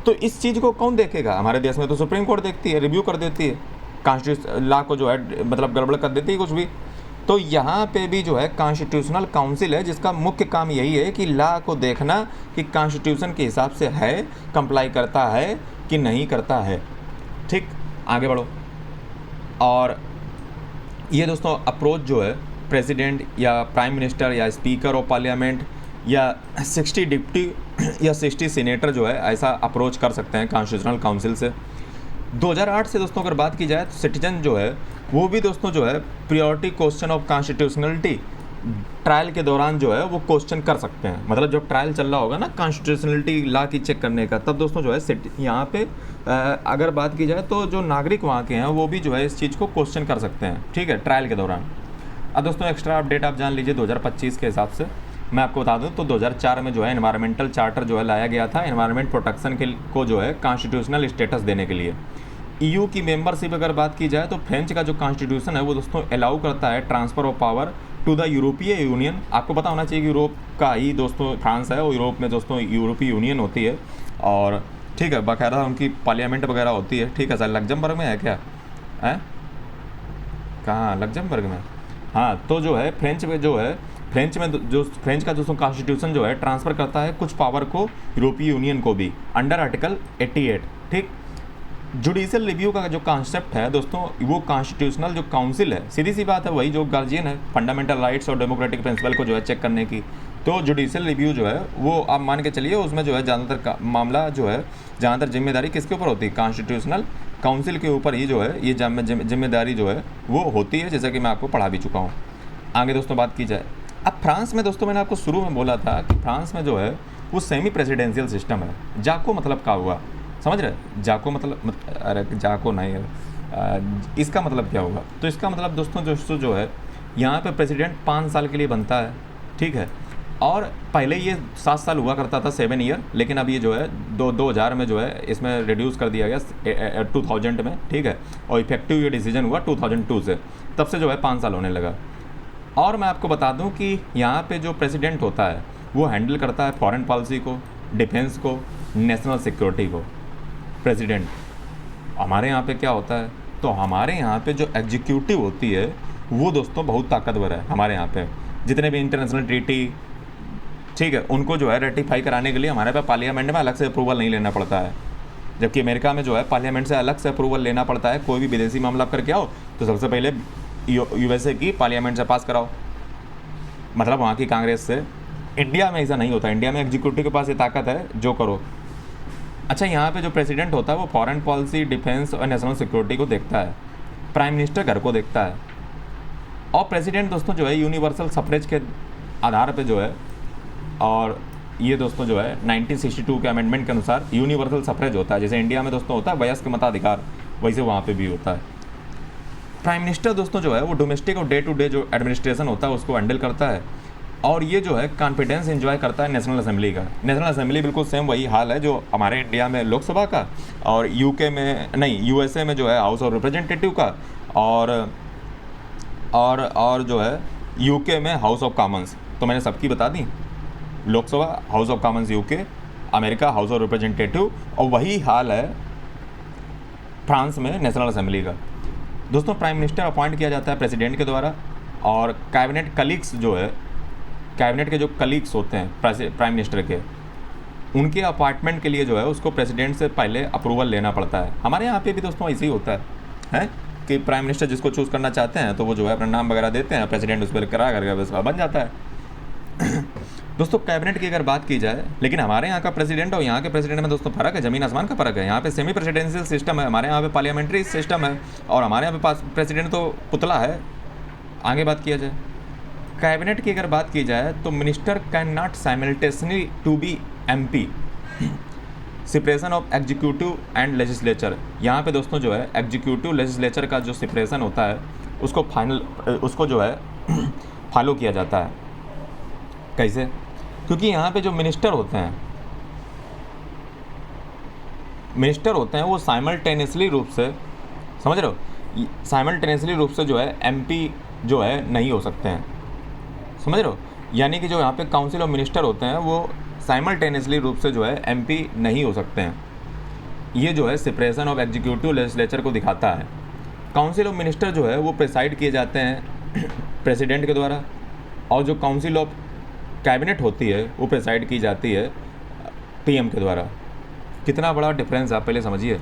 तो इस चीज़ को कौन देखेगा? हमारे देश में तो सुप्रीम कोर्ट देखती है, रिव्यू कर देती है, कॉन्स्टिट्यूशन लॉ को जो है मतलब गड़बड़ कर देती है कुछ भी। तो यहाँ पे भी जो है कॉन्स्टिट्यूशनल काउंसिल है, जिसका मुख्य काम यही है कि लॉ को देखना कि कॉन्स्टिट्यूशन के हिसाब से है, कंप्लाई करता है कि नहीं करता है। ठीक, आगे बढ़ो। और ये दोस्तों अप्रोच जो है प्रेसिडेंट या प्राइम मिनिस्टर या स्पीकर ऑफ पार्लियामेंट या 60 डिप्टी या 60 सीनेटर जो है ऐसा अप्रोच कर सकते हैं कॉन्स्टिट्यूशनल काउंसिल से। 2008 से दोस्तों अगर बात की जाए तो सिटीजन जो है वो भी दोस्तों जो है priority question of constitutionality trial के दौरान जो है वो क्वेश्चन कर सकते हैं। मतलब जब ट्रायल चल रहा होगा ना कॉन्स्टिट्यूशनलिटी लॉ की चेक करने का, तब दोस्तों जो है यहाँ पे अगर बात की जाए तो जो नागरिक वहाँ के हैं वो भी जो है इस चीज़ को क्वेश्चन कर सकते हैं, ठीक है, ट्रायल के दौरान। अब दोस्तों एक्स्ट्रा अपडेट आप जान लीजिए 2025 के हिसाब से मैं आपको बता दूं तो 2004 में जो है एनवायरमेंटल चार्टर जो है लाया गया था एनवायरमेंट प्रोटेक्शन के को जो है कॉन्स्टिट्यूशनल स्टेटस देने के लिए। EU की मेंबरशिप अगर बात की जाए तो फ्रेंच का जो कॉन्स्टिट्यूशन है वो दोस्तों अलाउ करता है transfer of power to the European Union. आपको पता होना चाहिए कि यूरोप का ही दोस्तों फ्रांस है और यूरोप में दोस्तों यूरोपीय यूनियन होती है, और ठीक है बाकायदा उनकी पार्लियामेंट वगैरह होती है, ठीक है सर। लग्जमबर्ग में है क्या? है कहाँ? लग्जमबर्ग में। हाँ, तो जो है फ्रेंच में जो है फ्रेंच का दोस्तों कॉन्स्टिट्यूशन जो है ट्रांसफ़र करता है कुछ पावर को यूरोपीय यूनियन को भी अंडर आर्टिकल 88। ठीक, जुडिशियल रिव्यू का जो कॉन्सेप्ट है दोस्तों वो कॉन्स्टिट्यूशनल जो काउंसिल है, सीधी सी बात है वही जो गार्जियन है फंडामेंटल राइट्स और डेमोक्रेटिक प्रिंसिपल को जो है चेक करने की। तो जुडिशियल रिव्यू जो है वो आप मान के चलिए उसमें जो है ज़्यादातर मामला जो है ज़्यादातर जिम्मेदारी किसके ऊपर होती है? कॉन्स्टिट्यूशनल काउंसिल के ऊपर ही जो है ये जिम्मेदारी जो है वो होती है, जैसा कि मैं आपको पढ़ा भी चुका हूँ। आगे दोस्तों बात की जाए, अब फ्रांस में दोस्तों मैंने आपको शुरू में बोला था कि फ्रांस में जो है वो सेमी प्रेसिडेंशियल सिस्टम है। जाको मतलब क्या हुआ, समझ रहे? जाको मतलब अरे जाको नहीं है, इसका मतलब क्या होगा? तो इसका मतलब दोस्तों जो है यहाँ पे प्रेसिडेंट 5 साल के लिए बनता है, ठीक है। और पहले ये 7 साल हुआ करता था, 7 ईयर, लेकिन अब ये जो है 2000 में जो है इसमें रिड्यूस कर दिया गया 2000 में, ठीक है। और इफेक्टिव ये डिसीजन हुआ 2002 से, तब से जो है 5 साल होने लगा। और मैं आपको बता दूं कि यहाँ पे जो प्रेसिडेंट होता है वो हैंडल करता है फॉरेन पॉलिसी को, डिफेंस को, नेशनल सिक्योरिटी को। प्रेसिडेंट हमारे यहाँ पे क्या होता है, तो हमारे यहाँ पे जो एग्जीक्यूटिव होती है वो दोस्तों बहुत ताकतवर है हमारे यहाँ पे। जितने भी इंटरनेशनल ट्रीटी, ठीक है, उनको जो है रेटिफाई कराने के लिए हमारे पास पार्लियामेंट में अलग से अप्रूवल नहीं लेना पड़ता है। जबकि अमेरिका में जो है पार्लियामेंट से अलग से अप्रूवल लेना पड़ता है। कोई भी विदेशी मामला करके आओ तो सबसे पहले यूएसए की पार्लियामेंट से पास कराओ, मतलब वहाँ की कांग्रेस से। इंडिया में ऐसा नहीं होता, इंडिया में एग्जीक्यूटिव के पास ये ताकत है, जो करो। अच्छा, यहाँ पे जो प्रेसिडेंट होता है वो फॉरेन पॉलिसी, डिफेंस और नेशनल सिक्योरिटी को देखता है, प्राइम मिनिस्टर घर को देखता है। और प्रेसिडेंट दोस्तों जो है यूनिवर्सल सफरेज के आधार पे जो है, और ये दोस्तों जो है 1962 के अमेंडमेंट के अनुसार यूनिवर्सल सफरेज होता है। जैसे इंडिया में दोस्तों होता है वयस्क मताधिकार, वैसे वहाँ पे भी होता है। प्राइम मिनिस्टर दोस्तों जो है वो डोमेस्टिक और डे टू डे जो एडमिनिस्ट्रेशन होता है उसको हैंडल करता है। और ये जो है कॉन्फिडेंस एंजॉय करता है नेशनल असेंबली का। नेशनल असेंबली बिल्कुल सेम वही हाल है जो हमारे इंडिया में लोकसभा का, और यूके में नहीं, यूएसए में जो है हाउस ऑफ रिप्रेजेंटेटिव का, और जो है यूके में हाउस ऑफ कॉमन्स। तो मैंने सबकी बता दी, Lok Sabha, House of Commons UK, America House of Representative, और वही हाल है फ्रांस में नेशनल असेंबली का। दोस्तों प्राइम मिनिस्टर अपॉइंट किया जाता है प्रेसिडेंट के द्वारा, और कैबिनेट कलीग्स जो है, कैबिनेट के जो कलीग्स होते हैं प्राइम मिनिस्टर के, उनके अपॉइंटमेंट के लिए जो है उसको प्रेसिडेंट से पहले अप्रूवल लेना पड़ता है। हमारे यहाँ पे भी दोस्तों ऐसे ही होता है कि प्राइम मिनिस्टर जिसको चूज़ करना चाहते हैं तो वो जो है अपना नाम वगैरह देते हैं, प्रेसिडेंट उस पर करा करके उसका बन जाता है। दोस्तों कैबिनेट की अगर बात की जाए, लेकिन हमारे यहाँ का प्रेसिडेंट और यहाँ के प्रेसिडेंट में दोस्तों फ़र्क है, ज़मीन आसमान का फ़र्क है। यहाँ पे सेमी प्रेसिडेंशियल सिस्टम है, हमारे यहाँ पे पार्लियामेंट्री सिस्टम है, और हमारे यहाँ पे पास प्रेसिडेंट तो पुतला है। आगे बात किया जाए कैबिनेट की अगर बात की जाए तो minister can not simultaneously to be MP, separation of executive and legislature. यहाँ पे दोस्तों जो है एग्जीक्यूटिव लेजिस्लेचर का जो सेपरेशन होता है उसको जो है फॉलो किया जाता है। कैसे? क्योंकि यहाँ पे जो मिनिस्टर होते हैं वो साइमल्टेनियसली रूप से, समझ रहे हो, साइमल्टेनियसली रूप से जो है एमपी जो है नहीं हो सकते हैं, समझ रहे हो। यानी कि जो यहाँ पे काउंसिल ऑफ मिनिस्टर होते हैं वो साइमल्टेनियसली रूप से जो है एमपी नहीं हो सकते हैं। ये जो है सेपरेशन ऑफ एग्जीक्यूटिव लेजिस्लेचर को दिखाता है। काउंसिल ऑफ मिनिस्टर जो है वो प्रेसाइड किए जाते हैं प्रेसिडेंट के द्वारा, और जो काउंसिल ऑफ कैबिनेट होती है वो प्रेसाइड की जाती है पीएम के द्वारा। कितना बड़ा डिफरेंस आप पहले समझिए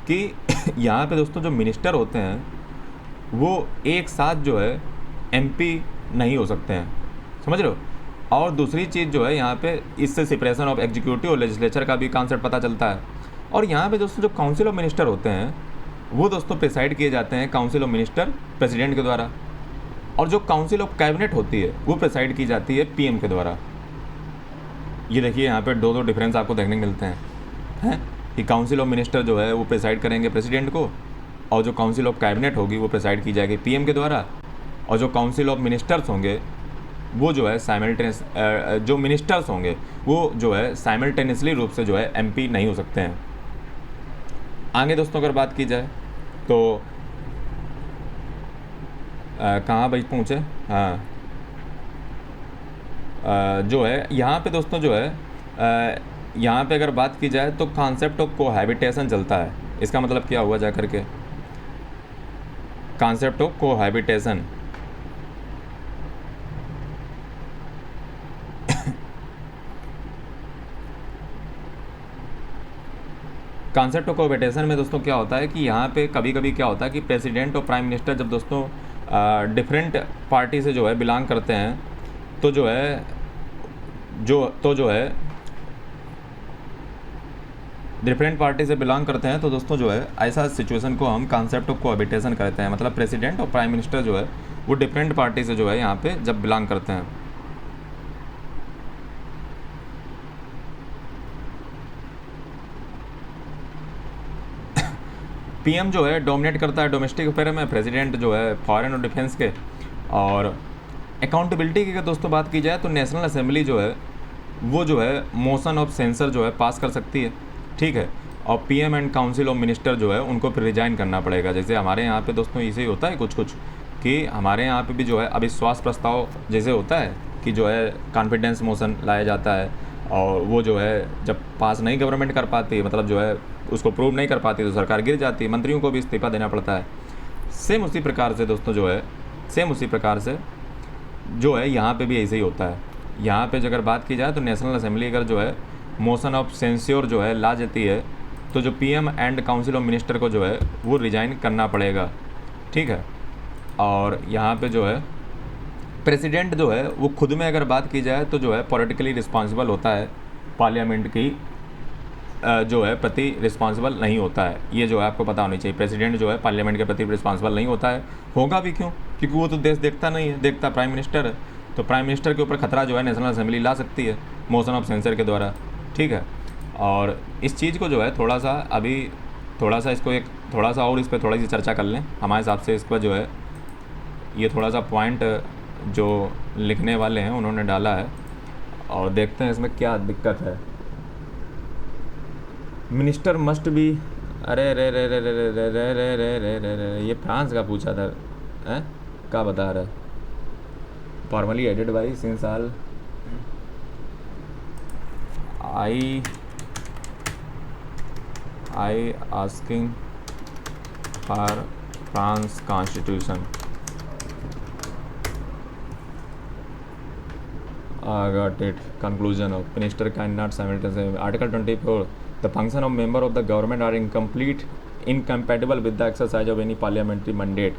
कि यहाँ पे दोस्तों जो मिनिस्टर होते हैं वो एक साथ जो है एमपी नहीं हो सकते हैं, समझ रहे हो। और दूसरी चीज़ जो है यहाँ पे इससे सेपरेशन ऑफ एग्जीक्यूटिव और लेजिस्लेचर का भी कॉन्सेप्ट पता चलता है। और यहाँ पे दोस्तों जो काउंसिल ऑफ मिनिस्टर होते हैं वो दोस्तों प्रेसाइड किए जाते हैं काउंसिल ऑफ मिनिस्टर प्रेसिडेंट के द्वारा, और जो काउंसिल ऑफ कैबिनेट होती है वो प्रेसाइड की जाती है पीएम के द्वारा। ये देखिए यहाँ पे दो डिफरेंस आपको देखने को मिलते हैं कि काउंसिल ऑफ मिनिस्टर जो है वो प्रेसाइड करेंगे प्रेसिडेंट को, और जो काउंसिल ऑफ कैबिनेट होगी वो प्रेसाइड की जाएगी पीएम के द्वारा, और जो काउंसिल ऑफ मिनिस्टर्स होंगे वो जो है जो मिनिस्टर्स होंगे वो जो है साइमल्टेनियसली रूप से जो है एमपी नहीं हो सकते हैं। आगे दोस्तों अगर बात की जाए तो कहाँ भाई पहुँचे, हाँ, जो है यहाँ पे दोस्तों जो है यहाँ पे अगर बात की जाए तो कॉन्सेप्ट ऑफ कोहैबिटेशन चलता है। इसका मतलब क्या हुआ जा करके, concept of cohabitation, concept of cohabitation में दोस्तों क्या होता है कि यहाँ पे कभी कभी क्या होता है कि प्रेसिडेंट और प्राइम मिनिस्टर जब दोस्तों डिफरेंट पार्टी से जो है बिलोंग करते हैं तो जो है डिफरेंट पार्टी से बिलोंग करते हैं तो दोस्तों जो है ऐसा सिचुएशन को हम कॉन्सेप्ट ऑफ कोहैबिटेशन कहते हैं। मतलब प्रेसिडेंट और प्राइम मिनिस्टर जो है वो डिफरेंट पार्टी से जो है यहाँ पे जब बिलोंग करते हैं। पीएम जो है डोमिनेट करता है डोमेस्टिक अफेयर में, प्रेसिडेंट जो है फॉरेन और डिफेंस के, और अकाउंटेबिलिटी की अगर दोस्तों बात की जाए तो नेशनल असेंबली जो है वो जो है मोशन ऑफ सेंसर जो है पास कर सकती है, ठीक है। और PM and council of minister जो है उनको फिर रिजाइन करना पड़ेगा। जैसे हमारे यहाँ पे दोस्तों ऐसे ही होता है कुछ कुछ कि हमारे यहाँ पे भी जो है अविश्वास प्रस्ताव जैसे होता है कि जो है कॉन्फिडेंस मोशन लाया जाता है, और वो जो है जब पास नहीं गवर्नमेंट कर पाती, मतलब जो है उसको प्रूव नहीं कर पाती तो सरकार गिर जाती है, मंत्रियों को भी इस्तीफा देना पड़ता है। सेम उसी प्रकार से दोस्तों जो है सेम उसी प्रकार से जो है यहाँ पे भी ऐसे ही होता है। यहाँ पे अगर बात की जाए तो नेशनल असेंबली अगर जो है मोशन ऑफ सेंस्योर जो है ला जाती है तो जो PM and council of minister को जो है वो रिजाइन करना पड़ेगा, ठीक है। और यहाँ पे जो है प्रेसिडेंट जो है वो खुद में अगर बात की जाए तो जो है पॉलिटिकली रिस्पॉन्सिबल होता है, पार्लियामेंट की जो है प्रति रिस्पॉन्सिबल नहीं होता है। ये जो है आपको पता होनी चाहिए, प्रेसिडेंट जो है पार्लियामेंट के प्रति रिस्पॉन्सिबल नहीं होता है। होगा भी क्यों? क्योंकि वो तो देश देखता नहीं है, देखता प्राइम मिनिस्टर है। तो प्राइम मिनिस्टर के ऊपर खतरा जो है नेशनल असेंबली ला सकती है मोशन ऑफ सेंसर के द्वारा, ठीक है। और इस चीज़ को जो है थोड़ा सा अभी थोड़ा सा इसको एक थोड़ा सा और इस पर थोड़ी सी चर्चा कर लें। हमारे हिसाब से इस पर जो है ये थोड़ा सा पॉइंट जो लिखने वाले हैं उन्होंने डाला है, और देखते हैं इसमें क्या दिक्कत है। मिनिस्टर मस्ट बी, अरे रे रे रे रे रे रे रे रे रे रे रे रे ये फ्रांस का पूछा था, हैं क्या बता रहा है? Formally added by since all I asking for France constitution. Got it. Conclusion of Minister cannot simultaneously. Article 24. The function of member of the government are incompatible with the exercise of any parliamentary mandate.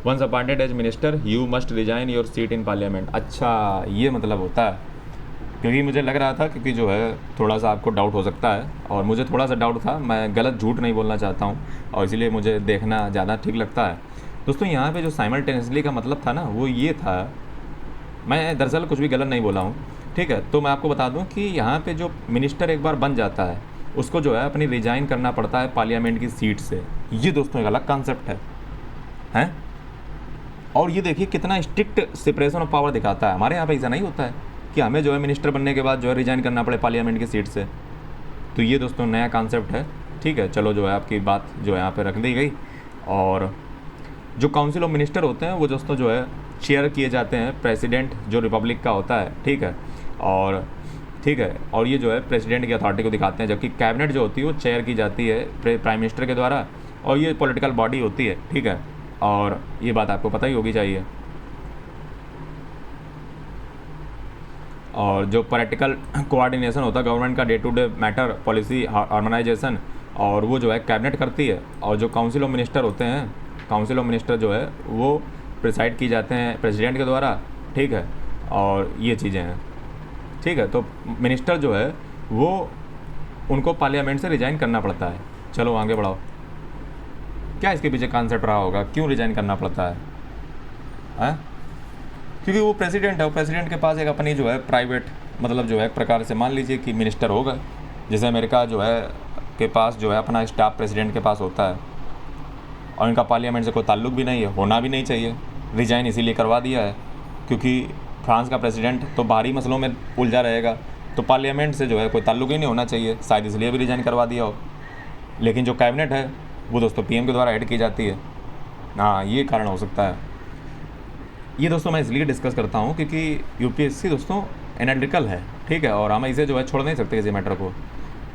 Once appointed as minister, you must resign your seat in parliament. अच्छा ये मतलब होता है, क्योंकि मुझे लग रहा था क्योंकि जो है थोड़ा सा आपको डाउट हो सकता है, और मुझे थोड़ा सा डाउट था, मैं गलत झूठ नहीं बोलना चाहता हूँ और इसीलिए मुझे देखना ज़्यादा ठीक लगता है। दोस्तों यहाँ पे जो साइमल्टेनियसली का मतलब था ना वो ये था, मैं दरअसल कुछ भी गलत नहीं बोला हूँ, ठीक है। तो मैं आपको बता दूँ कि यहाँ पे जो मिनिस्टर एक बार बन जाता है उसको जो है अपनी रिजाइन करना पड़ता है पार्लियामेंट की सीट से। ये दोस्तों एक अलग कॉन्सेप्ट है, हैं? और ये देखिए कितना स्ट्रिक्ट सेपरेशन ऑफ पावर दिखाता है। हमारे यहाँ पे ऐसा नहीं होता है कि हमें जो है मिनिस्टर बनने के बाद जो है रिजाइन करना पड़े पार्लियामेंट की सीट से। तो ये दोस्तों नया कॉन्सेप्ट है, ठीक है। चलो जो है आपकी बात जो है यहाँ पे रख दी गई। और जो काउंसिल ऑफ मिनिस्टर होते हैं वो दोस्तों जो है चेयर किए जाते हैं प्रेसिडेंट जो रिपब्लिक का होता है, ठीक है। और ये जो है प्रेसिडेंट की अथॉरिटी को दिखाते हैं, जबकि कैबिनेट जो होती है वो चेयर की जाती है प्राइम मिनिस्टर के द्वारा, और ये पॉलिटिकल बॉडी होती है, ठीक है। और ये बात आपको पता ही होगी चाहिए। और जो पॉलिटिकल कोऑर्डिनेशन होता है गवर्नमेंट का, day to day matter policy harmonisation, और वो जो है कैबिनेट करती है। और जो काउंसिल ऑफ मिनिस्टर होते हैं, काउंसिल ऑफ मिनिस्टर जो है वो प्रिसाइड की जाते हैं प्रेसिडेंट के द्वारा, ठीक है। और ये चीज़ें हैं, ठीक है। तो मिनिस्टर जो है वो उनको पार्लियामेंट से रिजाइन करना पड़ता है। चलो आगे बढ़ाओ, क्या इसके पीछे कॉन्सेप्ट रहा होगा, क्यों रिजाइन करना पड़ता है? हैं? क्योंकि वो प्रेसिडेंट है, वो प्रेसिडेंट के पास एक अपनी जो है प्राइवेट, मतलब जो है एक प्रकार से मान लीजिए कि मिनिस्टर होगा, जैसे अमेरिका जो है के पास जो है अपना स्टाफ प्रेसिडेंट के पास होता है, और इनका पार्लियामेंट से कोई ताल्लुक भी नहीं है, होना भी नहीं चाहिए। रिजाइन इसीलिए करवा दिया है क्योंकि फ्रांस का प्रेसिडेंट तो बाहरी मसलों में उलझा रहेगा, तो पार्लियामेंट से जो है कोई ताल्लुक ही नहीं होना चाहिए, शायद इसलिए भी रिजाइन करवा दिया हो। लेकिन जो कैबिनेट है वो दोस्तों पीएम के द्वारा ऐड की जाती है। हाँ, ये कारण हो सकता है। ये दोस्तों मैं इसलिए डिस्कस करता हूँ क्योंकि यूपीएससी दोस्तों एनालिटिकल है, ठीक है, और हम इसे जो है छोड़ नहीं सकते किसी मैटर को।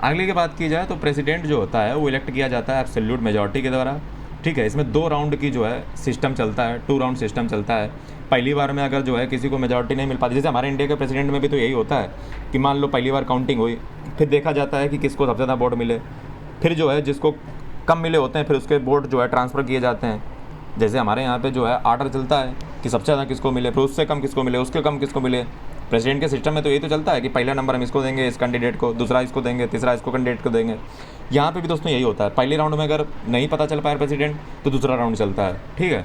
अगली की बात की जाए तो प्रेसिडेंट जो होता है वो इलेक्ट किया जाता है एब्सोल्यूट मेजॉरिटी के द्वारा, ठीक है। इसमें 2 राउंड की जो है सिस्टम चलता है, 2 राउंड सिस्टम चलता है। पहली बार में अगर जो है किसी को मेजॉरिटी नहीं मिल पाती, जैसे हमारे इंडिया के प्रेसिडेंट में भी तो यही होता है कि मान लो पहली बार काउंटिंग हुई, फिर देखा जाता है कि किसको सबसे ज़्यादा वोट मिले, फिर जो है जिसको कम मिले होते हैं फिर उसके वोट जो है ट्रांसफ़र किए जाते हैं। जैसे हमारे यहाँ पे जो है आर्डर चलता है कि सबसे ज़्यादा किसको मिले, फिर उससे कम किसको मिले, उसके कम किसको मिले। प्रेसिडेंट के सिस्टम में तो यही तो चलता है कि पहला नंबर हम इसको देंगे, इस कैंडिडेट को, दूसरा इसको देंगे, तीसरा इसको कैंडिडेट को देंगे। यहाँ पे भी दोस्तों यही होता है, पहले राउंड में अगर नहीं पता चल पाया प्रेसिडेंट तो दूसरा राउंड चलता है, ठीक है।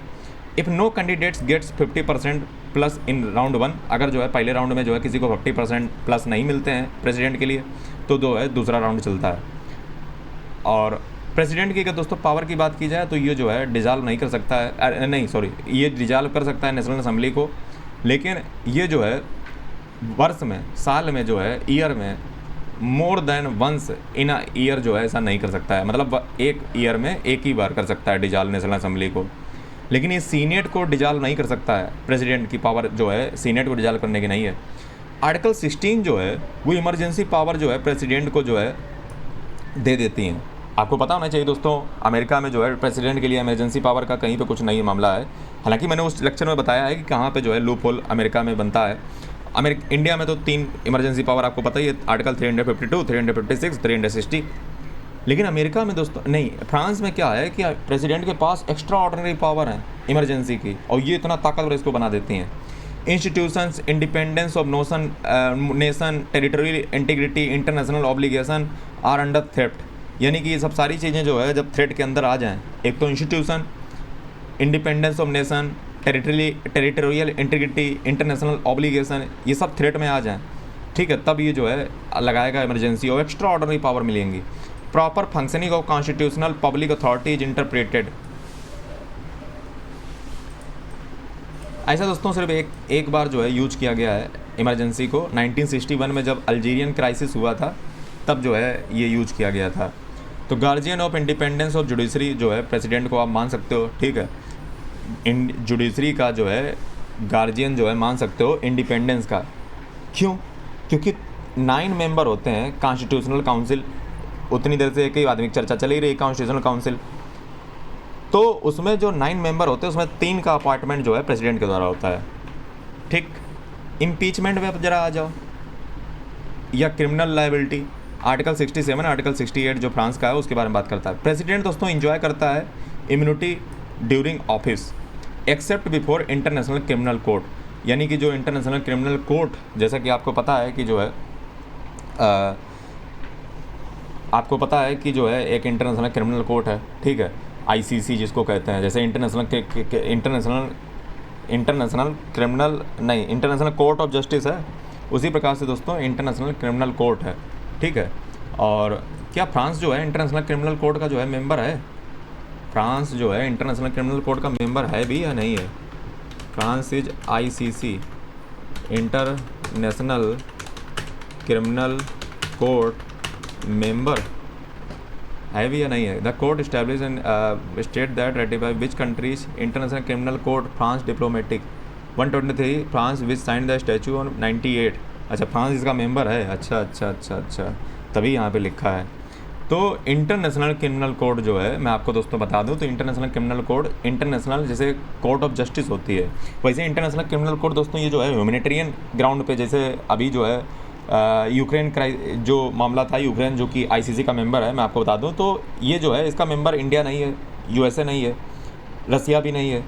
If no candidates gets 50% plus in round 1, अगर जो है पहले राउंड में जो है किसी को 50% प्लस नहीं मिलते हैं प्रेसिडेंट के लिए तो जो है दूसरा राउंड चलता है। और प्रेसिडेंट की अगर दोस्तों पावर की बात की जाए तो ये जो है डिजॉल्व नहीं कर सकता है, नहीं सॉरी, ये डिजॉल्व कर सकता है नेशनल असेंबली को, लेकिन ये जो है वर्ष में, साल में जो है, ईयर में more than once in a year जो है ऐसा नहीं कर सकता है, मतलब एक ईयर में एक ही बार कर सकता है डिजॉल्व नेशनल असेंबली को। लेकिन ये सीनेट को डिजॉल्व नहीं कर सकता है, प्रेसिडेंट की पावर जो है सीनेट को डिजॉल्व करने की नहीं है। आर्टिकल 16 जो है वो इमरजेंसी पावर जो है प्रेसिडेंट को जो है दे देती हैं। आपको पता होना चाहिए दोस्तों, अमेरिका में जो है प्रेसिडेंट के लिए इमरजेंसी पावर का कहीं पे कुछ नहीं मामला है। हालांकि मैंने उस लेक्चर में बताया है कि कहाँ पे जो है लूप होल अमेरिका में बनता है। इंडिया में तो 3 इमरजेंसी पावर आपको पता ही है, आर्टिकल 352, 356, 360। लेकिन अमेरिका में दोस्तों नहीं, फ्रांस में क्या है कि प्रेसिडेंट के पास एक्स्ट्रा ऑर्डिनरी पावर है इमरजेंसी की, और ये इतना ताकतवर इसको बना देती हैं। Institutions, independence of nation, territorial integrity, international obligation are under threat. यानी कि ये सब सारी चीज़ें जो है जब थ्रेट के अंदर आ जाएं, एक तो institution, independence of nation, territorial integrity, international obligation, ये सब थ्रेट में आ जाएं, ठीक है, तब ये जो है लगाएगा इमरजेंसी और एक्स्ट्रा ऑर्डिनरी पावर मिलेंगी। Proper functioning of constitutional public authority is interpreted. ऐसा दोस्तों सिर्फ एक बार जो है यूज किया गया है इमरजेंसी को, 1961 में जब अल्जीरियन क्राइसिस हुआ था तब जो है ये यूज किया गया था। तो guardian of independence of judiciary जो है प्रेसिडेंट को आप मान सकते हो, ठीक है, जुडिशरी का जो है गार्जियन जो है मान सकते हो इंडिपेंडेंस का। क्यों? क्योंकि 9 मेंबर होते हैं कॉन्स्टिट्यूशनल काउंसिल, उतनी देर से एक ही आदमी की चर्चा चली रही कॉन्स्टिट्यूशनल काउंसिल, तो उसमें जो 9 मेंबर होते हैं उसमें 3 का अपॉइंटमेंट जो है प्रेसिडेंट के द्वारा होता है, ठीक। इम्पीचमेंट में अब जरा आ जाओ, या क्रिमिनल लायबिलिटी, आर्टिकल 67, आर्टिकल 68 जो फ्रांस का है उसके बारे में बात करता है। प्रेसिडेंट दोस्तों इंजॉय करता है immunity during office except before international criminal court. यानी कि जो इंटरनेशनल क्रिमिनल कोर्ट, जैसा कि आपको पता है कि जो है आपको पता है कि जो है एक इंटरनेशनल क्रिमिनल कोर्ट है, ठीक है, ICC जिसको कहते हैं, जैसे इंटरनेशनल कोर्ट ऑफ जस्टिस है, उसी प्रकार से दोस्तों इंटरनेशनल क्रिमिनल कोर्ट है, ठीक है। और क्या फ्रांस जो है इंटरनेशनल क्रिमिनल कोर्ट का जो है मेंबर है? फ्रांस जो है इंटरनेशनल क्रिमिनल कोर्ट का मेंबर है भी या नहीं है? France is ICC international criminal court member है भी या नहीं है? The court establish in state that ratify which countries international criminal court France diplomatic 123 France which sign the statute on 98। अच्छा, फ्रांस इसका मेंबर है, अच्छा, तभी यहाँ पे लिखा है। तो इंटरनेशनल क्रिमिनल कोर्ट जो है, मैं आपको दोस्तों बता दूं, तो इंटरनेशनल क्रिमिनल कोर्ट, इंटरनेशनल जैसे कोर्ट ऑफ जस्टिस होती है, वैसे इंटरनेशनल क्रिमिनल कोर्ट दोस्तों ये जो है ह्यूमैनिटेरियन ग्राउंड पे, जैसे अभी जो है यूक्रेन जो मामला था, यूक्रेन जो कि ICC का मेंबर है, मैं आपको बता दूं, तो ये जो है इसका मेंबर इंडिया नहीं है, USA नहीं है, रसिया भी नहीं है,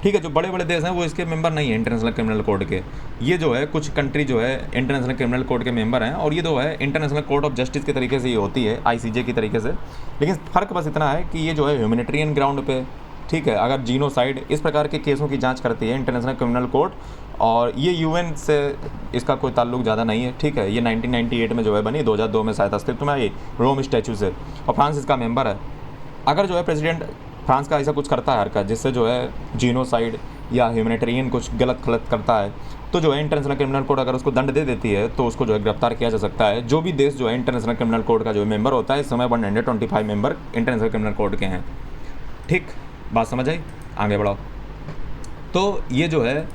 ठीक है। जो बड़े बड़े देश हैं वो इसके मेंबर नहीं है इंटरनेशनल क्रिमिनल कोर्ट के। ये जो है कुछ कंट्री जो है इंटरनेशनल क्रिमिनल कोर्ट के मेंबर हैं, और ये जो है इंटरनेशनल कोर्ट ऑफ जस्टिस के तरीके से ये होती है, ICJ की तरीके से। लेकिन फ़र्क बस इतना है कि ये जो है ह्यूमैनिटेरियन ग्राउंड पे, ठीक है, अगर जीनोसाइड इस प्रकार के केसों की जांच करती है इंटरनेशनल क्रिमिनल कोर्ट, और ये UN से इसका कोई ताल्लुक ज़्यादा नहीं है, ठीक है। ये 1998 में जो है बनी, 2002 में शायद अस्तित्व में आई रोम स्टैचू से, और फ्रांस इसका मेंबर है। अगर जो है प्रेसिडेंट फ्रांस का ऐसा कुछ करता है हरकत जिससे जो है जीनोसाइड या ह्यूमैनिटेरियन कुछ गलत करता है, तो जो है इंटरनेशनल क्रिमिनल कोर्ट अगर उसको दंड दे देती है तो उसको जो है गिरफ्तार किया जा सकता है। जो भी देश जो है इंटरनेशनल क्रिमिनल कोर्ट का जो मेंबर होता है, इस समय 125 मेंबर इंटरनेशनल क्रिमिनल कोर्ट के हैं, ठीक। बात समझ आई? आगे बढ़ाओ। तो ये जो है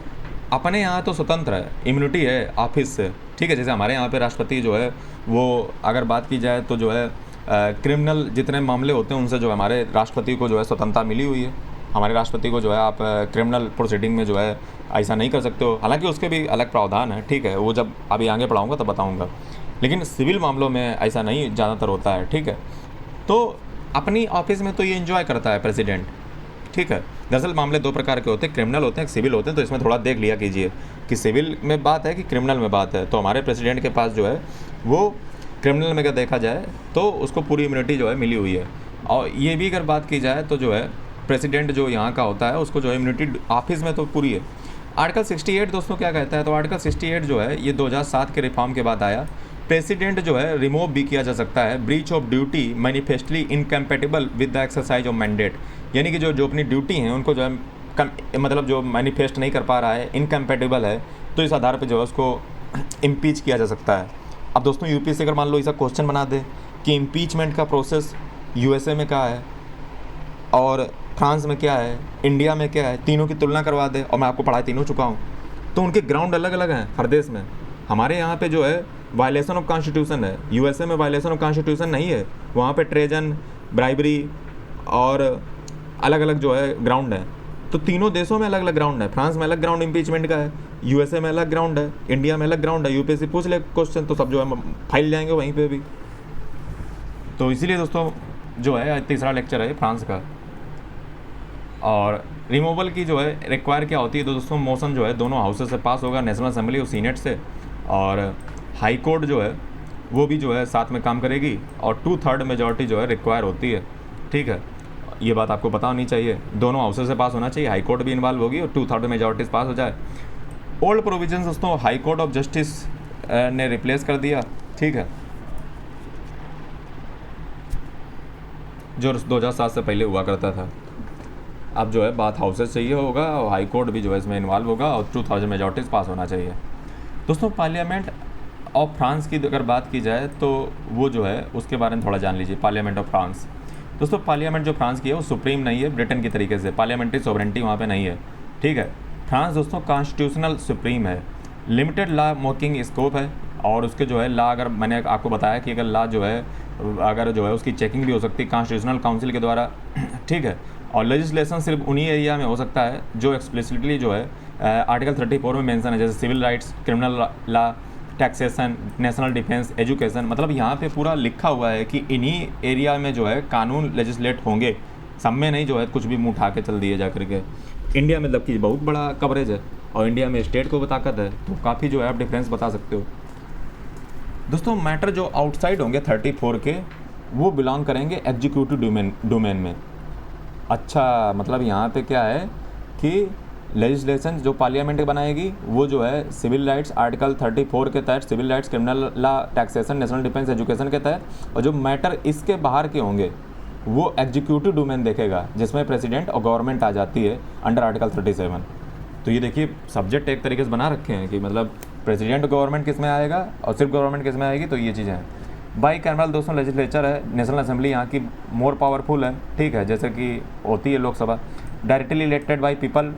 अपने यहाँ तो स्वतंत्र है, इम्यूनिटी है ऑफिस से, ठीक है। जैसे हमारे यहाँ पे राष्ट्रपति जो है वो, अगर बात की जाए तो जो है क्रिमिनल जितने मामले होते हैं उनसे जो है हमारे राष्ट्रपति को जो है स्वतंत्रता मिली हुई है। हमारे राष्ट्रपति को जो है आप क्रिमिनल प्रोसीडिंग में जो है ऐसा नहीं कर सकते हो, हालांकि उसके भी अलग प्रावधान है, ठीक है, वो जब अभी आगे पढ़ाऊँगा तब बताऊँगा। लेकिन सिविल मामलों में ऐसा नहीं ज़्यादातर होता है, ठीक है। तो अपनी ऑफिस में तो ये इन्जॉय करता है प्रेसिडेंट, ठीक है। दरअसल मामले 2 प्रकार के होते हैं, क्रिमिनल होते हैं, सिविल होते हैं। तो इसमें थोड़ा देख लिया कीजिए कि सिविल में बात है कि क्रिमिनल में बात है। तो हमारे प्रेसिडेंट के पास जो है वो क्रिमिनल में अगर देखा जाए तो उसको पूरी इम्यूनिटी जो है मिली हुई है। और ये भी अगर बात की जाए तो जो है प्रेसिडेंट जो यहाँ का होता है उसको जो है इम्यूनिटी ऑफिस में तो पूरी है। आर्टिकल 68 दोस्तों क्या कहता है? तो आर्टिकल 68 जो है ये 2007 के रिफॉर्म के बाद आया, प्रेसिडेंट जो है रिमूव भी किया जा सकता है। Breach of duty manifestly incompatible with the exercise of mandate, यानी कि जो अपनी ड्यूटी हैं उनको जो है मतलब जो मैनिफेस्ट नहीं कर पा रहा है, इनकम्पेटिबल है, तो इस आधार पर जो है उसको इम्पीच किया जा सकता है। अब दोस्तों यूपीएससी अगर मान लो ऐसा क्वेश्चन बना दे कि इम्पीचमेंट का प्रोसेस यूएसए में क्या है और फ्रांस में क्या है, इंडिया में क्या है, तीनों की तुलना करवा दे, और मैं आपको पढ़ा तीनों चुका हूँ, तो उनके ग्राउंड अलग अलग हैं हर देश में। हमारे यहाँ पे जो है वायलेशन ऑफ कॉन्स्टिट्यूशन है, यूएसए में वायलेशन ऑफ कॉन्स्टिट्यूशन नहीं है, वहाँ पे ट्रेजन, ब्राइबरी और अलग अलग जो है ग्राउंड है। तो तीनों देशों में अलग अलग ग्राउंड है। फ्रांस में अलग ग्राउंड इम्पीचमेंट का है, यूएसए में अलग ग्राउंड है, इंडिया में अलग ग्राउंड है। यूपीएससी पूछ ले क्वेश्चन तो सब जो है फाइल जाएंगे वहीं पे भी। तो इसीलिए दोस्तों जो है तीसरा लेक्चर है फ्रांस का। और रिमूवल की जो है रिक्वायर क्या होती है, तो दोस्तों मोशन जो है दोनों हाउसेस से पास होगा, नेशनल असेंबली और सीनेट से, और हाई कोर्ट जो है वो भी जो है साथ में काम करेगी, और 2/3 मेजॉरिटी जो है रिक्वायर होती है। ठीक है, ये बात आपको पता होनी चाहिए, दोनों हाउसेस से पास होना चाहिए, हाई कोर्ट भी इन्वॉल्व होगी और 2/3 मेजॉरिटी से पास हो जाए। ओल्ड प्रोविजन दोस्तों हाई कोर्ट ऑफ जस्टिस ने रिप्लेस कर दिया। ठीक है, जो 2007 से पहले हुआ करता था। अब जो है बात हाउसेस से ही होगा और हाई कोर्ट भी जो है इसमें इन्वॉल्व होगा और 2000 मेजॉरिटी से पास होना चाहिए। दोस्तों पार्लियामेंट ऑफ फ्रांस की अगर बात की जाए तो वो जो है उसके बारे में थोड़ा जान लीजिए। पार्लियामेंट ऑफ फ्रांस, दोस्तों पार्लियामेंट जो फ्रांस की है वो सुप्रीम नहीं है ब्रिटेन की तरीके से, पार्लियामेंट्री सॉवरेंटी वहाँ पे नहीं है। ठीक है, फ्रांस दोस्तों कॉन्स्टिट्यूशनल सुप्रीम है, लिमिटेड लॉ मेकिंग स्कोप है, और उसके जो है लॉ, अगर मैंने आपको बताया कि अगर लॉ जो है अगर जो है उसकी चेकिंग भी हो सकती है कॉन्स्टिट्यूशनल काउंसिल के द्वारा। ठीक है, और लेजिस्लेशन सिर्फ उन्हीं एरिया में हो सकता है जो एक्सप्लिसिटली जो है आर्टिकल 34 में मेंशन है, जैसे civil rights, criminal law, taxation, national defence, education. मतलब यहाँ पे पूरा लिखा हुआ है कि इन्हीं एरिया में जो है कानून लेजिस्लेट होंगे, सब में नहीं जो है कुछ भी मुँह उठा के चल दिए जा करके। इंडिया में मतलब कि बहुत बड़ा कवरेज है और इंडिया में स्टेट को ताकत है, तो काफ़ी जो है आप डिफरेंस बता सकते हो। दोस्तों मैटर जो आउटसाइड होंगे 34 के वो बिलोंग करेंगे एग्जीक्यूटिव डोमेन में। अच्छा, मतलब यहाँ पे क्या है कि लेजिस्लेशन जो पार्लियामेंट बनाएगी वो जो है सिविल राइट्स आर्टिकल 34 के तहत, civil rights, criminal law, taxation, national defence, education के तहत, और जो मैटर इसके बाहर के होंगे वो एग्जीक्यूटिव डोमेन देखेगा, जिसमें प्रेसिडेंट और गवर्नमेंट आ जाती है अंडर आर्टिकल 37। तो ये देखिए सब्जेक्ट एक तरीके से बना रखे हैं कि मतलब प्रेसिडेंट गवर्नमेंट किस में आएगा और सिर्फ गवर्नमेंट किस में आएगी, तो ये चीज़ें हैं। बाई कैमरल दोस्तों लेजिस्लेचर है, नेशनल असेंबली यहाँ की मोर पावरफुल है। ठीक है, जैसे कि होती है Lok Sabha, directly elected by people.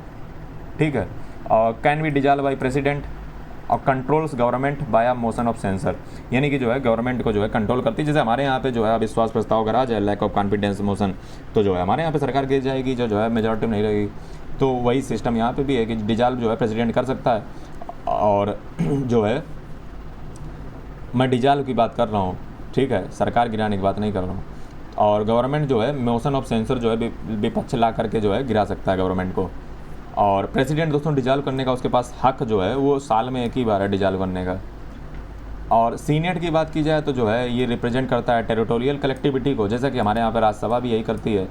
ठीक है, और can be dissolve by president, और controls government by motion of censure, यानी कि जो है गवर्नमेंट को जो है कंट्रोल करती है। जैसे हमारे यहाँ पे जो है अविश्वास प्रस्ताव अगर आ जाए, लैक ऑफ कॉन्फिडेंस मोशन, तो जो है हमारे यहाँ पे सरकार गिर जाएगी, जो है मेजॉरिटी नहीं रहेगी। तो वही सिस्टम यहाँ पे भी है कि डिजॉल्व जो है प्रेसिडेंट कर सकता है, और जो है मैं डिजॉल्व की बात कर रहा हूँ। ठीक है, सरकार गिराने की बात नहीं कर रहा हूँ। और गवर्नमेंट जो है मोशन ऑफ सेंसर जो है विपक्ष ला करके जो है गिरा सकता है गवर्नमेंट को। और प्रेसिडेंट दोस्तों डिजॉल्व करने का उसके पास हक जो है वो साल में एक ही बार है डिजॉल्व करने का। और सीनेट की बात की जाए तो जो है ये रिप्रेजेंट करता है टेरिटोरियल कलेक्टिविटी को, जैसा कि हमारे यहाँ पर राज्यसभा भी यही करती है,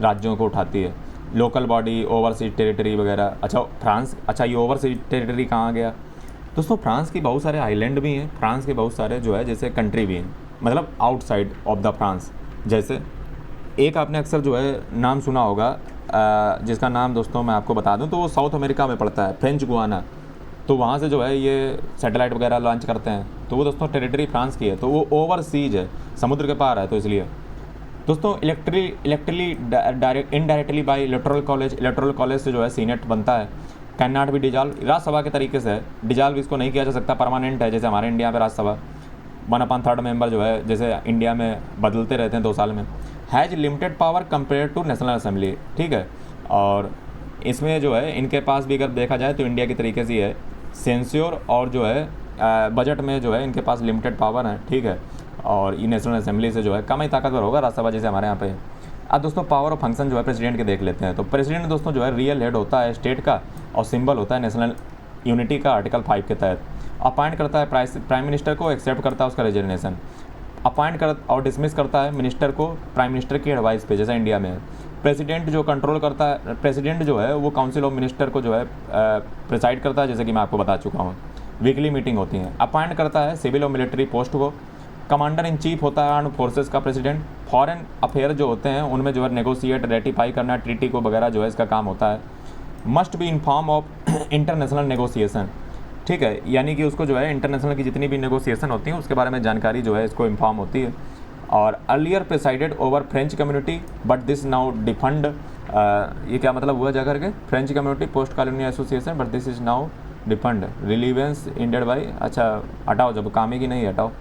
राज्यों को उठाती है, लोकल बॉडी, ओवरसीज टेरिटरी वगैरह। अच्छा फ्रांस, अच्छा ये ओवरसीज टेरिटरी कहाँ गया दोस्तों? फ्रांस की बहुत सारे आइलैंड भी हैं, फ्रांस के बहुत सारे जो है जैसे कंट्री भी हैं, मतलब आउटसाइड ऑफ द फ्रांस। जैसे एक आपने अक्सर जो है नाम सुना होगा, जिसका नाम दोस्तों मैं आपको बता दूं तो वो साउथ अमेरिका में पड़ता है, फ्रेंच गुआना। तो वहाँ से जो है ये सैटेलाइट वगैरह लॉन्च करते हैं, तो वो दोस्तों टेरिटरी फ्रांस की है, तो वो ओवरसीज है, समुद्र के पार है। तो इसलिए दोस्तों इलेक्ट्रली इनडायरेक्टली बाई इलेक्टोरल कॉलेज से जो है सीनेट बनता है। Can not be dissolve, Rajya Sabha के तरीके से है, डिजॉल्व इसको नहीं किया जा सकता, परमानेंट है। जैसे हमारे इंडिया में राज्यसभा 1/3 मेंबर जो है जैसे इंडिया में बदलते रहते हैं 2 साल में। Has limited power compare to national assembly. ठीक है, और इसमें जो है इनके पास भी अगर देखा जाए तो इंडिया की तरीके से ही है, सेंस्योर और जो है बजट में जो है इनके पास लिमिटेड पावर है। ठीक है, और ये नेशनल असेंबली से जो है कम ही ताकतवर होगा राज्यसभा जैसे हमारे यहाँ पे है। अब दोस्तों पावर और फंक्शन जो है प्रेसिडेंट के देख लेते हैं। तो प्रेसिडेंट दोस्तों जो है रियल हेड होता है स्टेट का, और सिंबल होता है नेशनल यूनिटी का आर्टिकल 5 के तहत। अपॉइंट करता है प्राइम मिनिस्टर को, एक्सेप्ट करता है उसका रेजिग्नेशन, अपॉइंट कर और डिसमिस करता है मिनिस्टर को प्राइम मिनिस्टर की एडवाइस पे, जैसा इंडिया में है। प्रेसिडेंट जो कंट्रोल करता है, प्रेसिडेंट जो है वो काउंसिल ऑफ मिनिस्टर को जो है प्रिसाइड करता है, जैसे कि मैं आपको बता चुका हूँ। वीकली मीटिंग होती हैं। अपॉइंट करता है सिविल और मिलिट्री पोस्ट को। कमांडर इन चीफ होता है आर्म फोर्सेस का प्रेसिडेंट। फॉरेन अफेयर जो होते हैं उनमें जो है नेगोशिएट रेटिफाई करना ट्रीटी को वगैरह जो है इसका काम होता है। Must be inform of international negotiation, ठीक है, यानी कि उसको जो है इंटरनेशनल की जितनी भी नेगोशिएशन होती हैं उसके बारे में जानकारी जो है इसको इन्फॉर्म होती है। और earlier presided over French community but this now defunct, ये क्या मतलब हुआ जा करके, French community post colony association but this is now defunct relevance indeed by, अच्छा हटाओ, जब काम ही की नहीं हटाओ।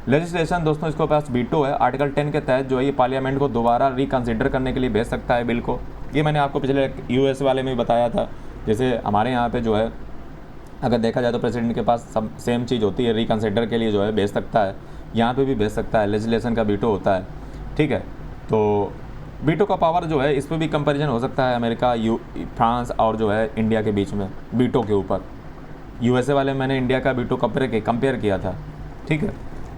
लेजिस्लेशन दोस्तों इसके पास वीटो है, आर्टिकल 10 के तहत जो है ये पार्लियामेंट को दोबारा रिकन्सिडर करने के लिए भेज सकता है बिल को। ये मैंने आपको पिछले यूएस वाले में भी बताया था। जैसे हमारे यहाँ पे जो है अगर देखा जाए तो प्रेसिडेंट के पास सब सेम चीज़ होती है, रिकन्सिडर के लिए जो है भेज सकता है, यहाँ पे भी भेज सकता है, लेजिस्लेशन का वीटो होता है, ठीक है। तो वीटो का पावर जो है इस पर भी कंपैरिजन हो सकता है अमेरिका, फ्रांस और जो है इंडिया के बीच में वीटो के ऊपर। यूएसए वाले मैंने इंडिया का वीटो कंपेयर किया था, ठीक है।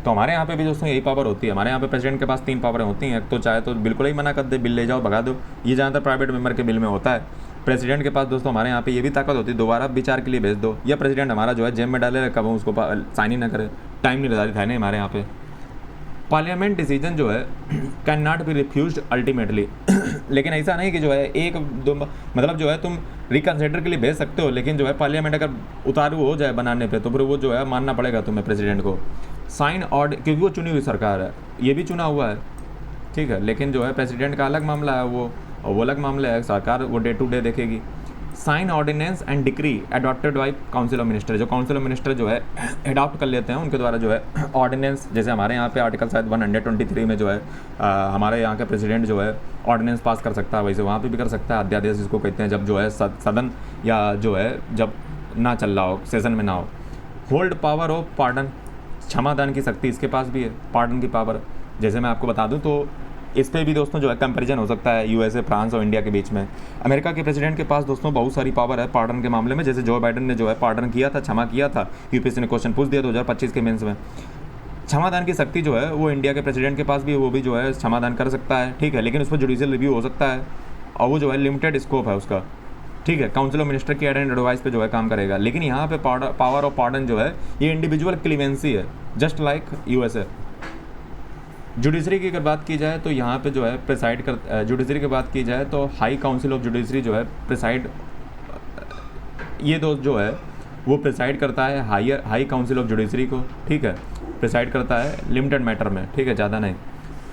तो हमारे यहाँ पे भी दोस्तों यही पावर होती है। हमारे यहाँ पे प्रेसिडेंट के पास 3 पावरें होती हैं। एक तो चाहे तो बिल्कुल ही मना कर दे, बिल ले जाओ भगा दो, ये ज़्यादातर प्राइवेट मेंबर के बिल में होता है। प्रेसिडेंट के पास दोस्तों हमारे यहाँ पे ये भी ताकत होती है, दोबारा विचार के लिए भेज दो, या प्रेसिडेंट हमारा जो है जेब में डाले, कब उसको साइन ही ना करे, टाइम निर्धारित है नहीं हमारे यहाँ पे। पार्लियामेंट डिसीजन जो है can not be refused ultimately लेकिन ऐसा नहीं कि जो है एक दो मतलब जो है तुम रिकन्सिडर के लिए भेज सकते हो, लेकिन जो है पार्लियामेंट अगर उतारू हो जाए बनाने पे तो फिर वो जो है मानना पड़ेगा तुम्हें प्रेसिडेंट को। साइन और क्योंकि वो चुनी हुई सरकार है, ये भी चुना हुआ है, ठीक है, लेकिन जो है प्रेसिडेंट का अलग मामला है, वो अलग मामला है, सरकार वो डे टू डे देखेगी। Sign ordinance and decree adopted by council of minister, जो काउंसिल ऑफ मिनिस्टर जो है अडॉप्ट कर लेते हैं उनके द्वारा जो है ऑर्डिनेंस, जैसे हमारे यहाँ पे आर्टिकल शायद 123 में जो है हमारे यहाँ के प्रेसिडेंट जो है ऑर्डिनेंस पास कर सकता है, वैसे वहाँ पे भी कर सकता है, अध्यादेश जिसको कहते हैं, जब जो है सदन या जो है जब ना चल रहा हो, सेशन में ना हो। होल्ड पावर ऑफ पार्डन, क्षमादान की शक्ति इसके पास भी है, पार्डन की पावर। जैसे मैं आपको बता दूं तो इस पर भी दोस्तों जो है कंपैरिजन हो सकता है यूएसए, फ्रांस और इंडिया के बीच में। अमेरिका के प्रेसिडेंट के पास दोस्तों बहुत सारी पावर है पार्डन के मामले में। जैसे जो बाइडन ने जो है पार्डन किया था, क्षमा किया था, यूपीएससी ने क्वेश्चन पूछ दिया 2025 के मेंस में। क्षमादान की शक्ति जो है वो इंडिया के प्रेसिडेंट के पास भी है, वो भी जो है क्षमादान कर सकता है, ठीक है, लेकिन उस पर जुडिशियल रिव्यू हो सकता है और वो जो है लिमिटेड स्कोप है उसका, ठीक है। काउंसिल ऑफ मिनिस्टर की एडवाइस पे जो है काम करेगा, लेकिन यहाँ पे पावर ऑफ पार्डन जो है ये इंडिविजुअल क्लीमेंसी है, जस्ट लाइक यूएसए। जुडिशरी की अगर बात की जाए तो यहाँ पे जो है प्रिसाइड कर, जुडिशरी की बात की जाए तो हाई काउंसिल ऑफ जुडिशरी जो है प्रिसाइड, ये तो जो है वो प्रिसाइड करता है हाई काउंसिल ऑफ जुडिशरी को, ठीक है, प्रिसाइड करता है लिमिटेड मैटर में, ठीक है, ज़्यादा नहीं,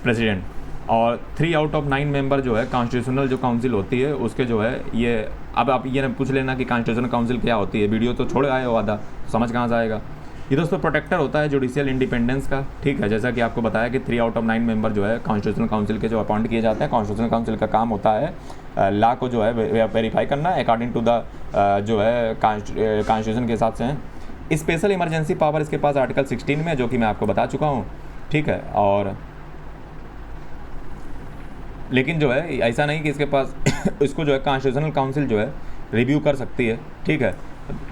प्रेसिडेंट। और 3 आउट ऑफ 9 मेंबर जो है कॉन्स्टिट्यूशनल जो काउंसिल होती है उसके जो है ये, अब आप ये पूछ लेना कि कॉन्स्टिट्यूशनल काउंसिल क्या होती है, वीडियो तो छोड़ आए हो आधा, समझ कहाँ से आएगा। ये दोस्तों प्रोटेक्टर होता है जुडिशियल इंडिपेंडेंस का, ठीक है, जैसा कि आपको बताया कि 3 आउट ऑफ 9 मेंबर जो है कॉन्स्टिट्यूशनल काउंसिल के जो अपॉइंट किए जाते हैं। कॉन्स्टिट्यूशनल काउंसिल का काम होता है लॉ को जो है वेरीफाई करना अकॉर्डिंग टू द जो है कॉन्स्टिट्यूशन के हिसाब से है। स्पेशल इमरजेंसी पावर इसके पास आर्टिकल 16 में, जो कि मैं आपको बता चुका हूँ, ठीक है। और लेकिन जो है ऐसा नहीं कि इसके पास इसको जो है कॉन्स्टिट्यूशनल काउंसिल जो है रिव्यू कर सकती है, ठीक है,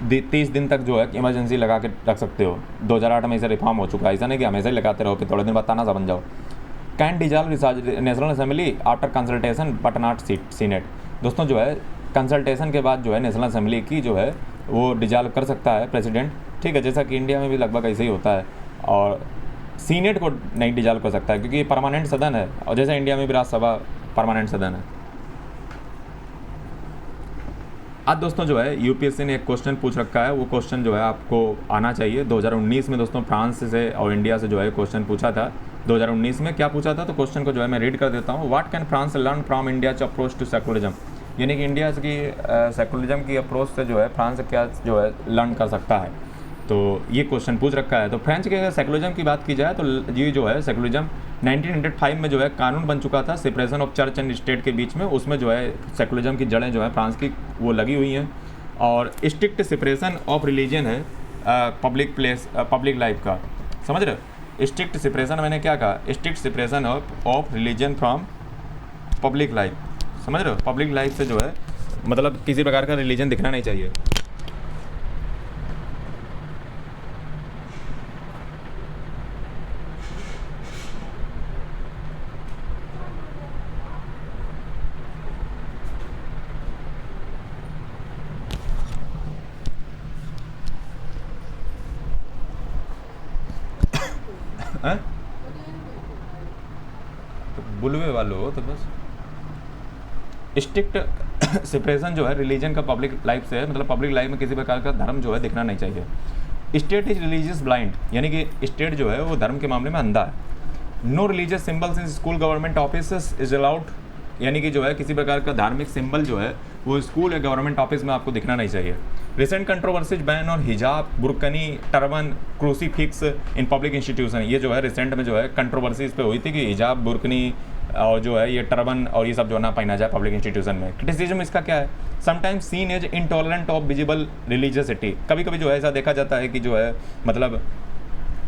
30 दिन तक जो है इमरजेंसी लगा के रख सकते हो। 2008 में इसे रिफॉर्म हो चुका है, ऐसा नहीं कि हमेशा ही लगाते रहो कि थोड़े दिन बाद ताना सा बन जाओ। Can dissolve national assembly after consultation but not senate, दोस्तों जो है कंसल्टेशन के बाद जो है नेशनल असेंबली की जो है वो डिजॉल्व कर सकता है प्रेसिडेंट, ठीक है, जैसा कि इंडिया में भी लगभग ऐसे ही होता है। और सीनेट को नहीं डिजॉल्व कर सकता है क्योंकि ये परमानेंट सदन है, और जैसे इंडिया में भी राज्यसभा परमानेंट सदन है। आज दोस्तों जो है यूपीएससी ने एक क्वेश्चन पूछ रखा है, वो क्वेश्चन जो है आपको आना चाहिए। 2019 में दोस्तों फ्रांस से और इंडिया से जो है क्वेश्चन पूछा था। 2019 में क्या पूछा था, तो क्वेश्चन को जो है मैं रीड कर देता हूँ। What can France learn from India approach to secularism, यानी कि इंडिया की सेकुलरिज्म की अप्रोच से जो है फ्रांस क्या जो है लर्न कर सकता है, तो ये क्वेश्चन पूछ रखा है। तो फ्रेंच के अगर सेकुलरिज्म की बात की जाए तो ये जो है सेकुलरिज्म 1905 में जो है कानून बन चुका था separation of church and state के बीच में, उसमें जो है सेकुलरिज्म की जड़ें जो है फ्रांस की वो लगी हुई हैं। और स्ट्रिक्ट सेपरेशन ऑफ रिलीजन है पब्लिक लाइफ का, समझ रहे हो। स्ट्रिक्ट सेपरेशन मैंने क्या कहा, strict separation of religion from public life, समझ रहे हो। पब्लिक लाइफ से जो है मतलब किसी प्रकार का रिलीजन दिखना नहीं चाहिए। हैं, तो बुलवे वाले हो तो बस। स्ट्रिक्ट सेपरेशन जो है रिलीजन का पब्लिक लाइफ से है, मतलब पब्लिक लाइफ में किसी प्रकार का धर्म जो है दिखना नहीं चाहिए। स्टेट इज रिलीजियस ब्लाइंड, यानी कि स्टेट जो है वो धर्म के मामले में अंधा है। No religious symbols in school government office is allowed, यानी कि जो है किसी प्रकार का धार्मिक सिंबल जो है वो स्कूल या गवर्नमेंट ऑफिस में आपको दिखना नहीं चाहिए। Recent controversies ban on hijab, burkini, turban, crucifix in public institution, ये जो है रिसेंट में जो है कंट्रोवर्सी इस पे हुई थी कि हिजाब, बुरकनी और जो है ये टर्बन और ये सब जो ना पहना जाए पब्लिक इंस्टीट्यूशन में। क्रिटिसिज्म इसका क्या है, sometimes seen as intolerant of visible religiosity, कभी कभी जो है ऐसा देखा जाता है कि जो है मतलब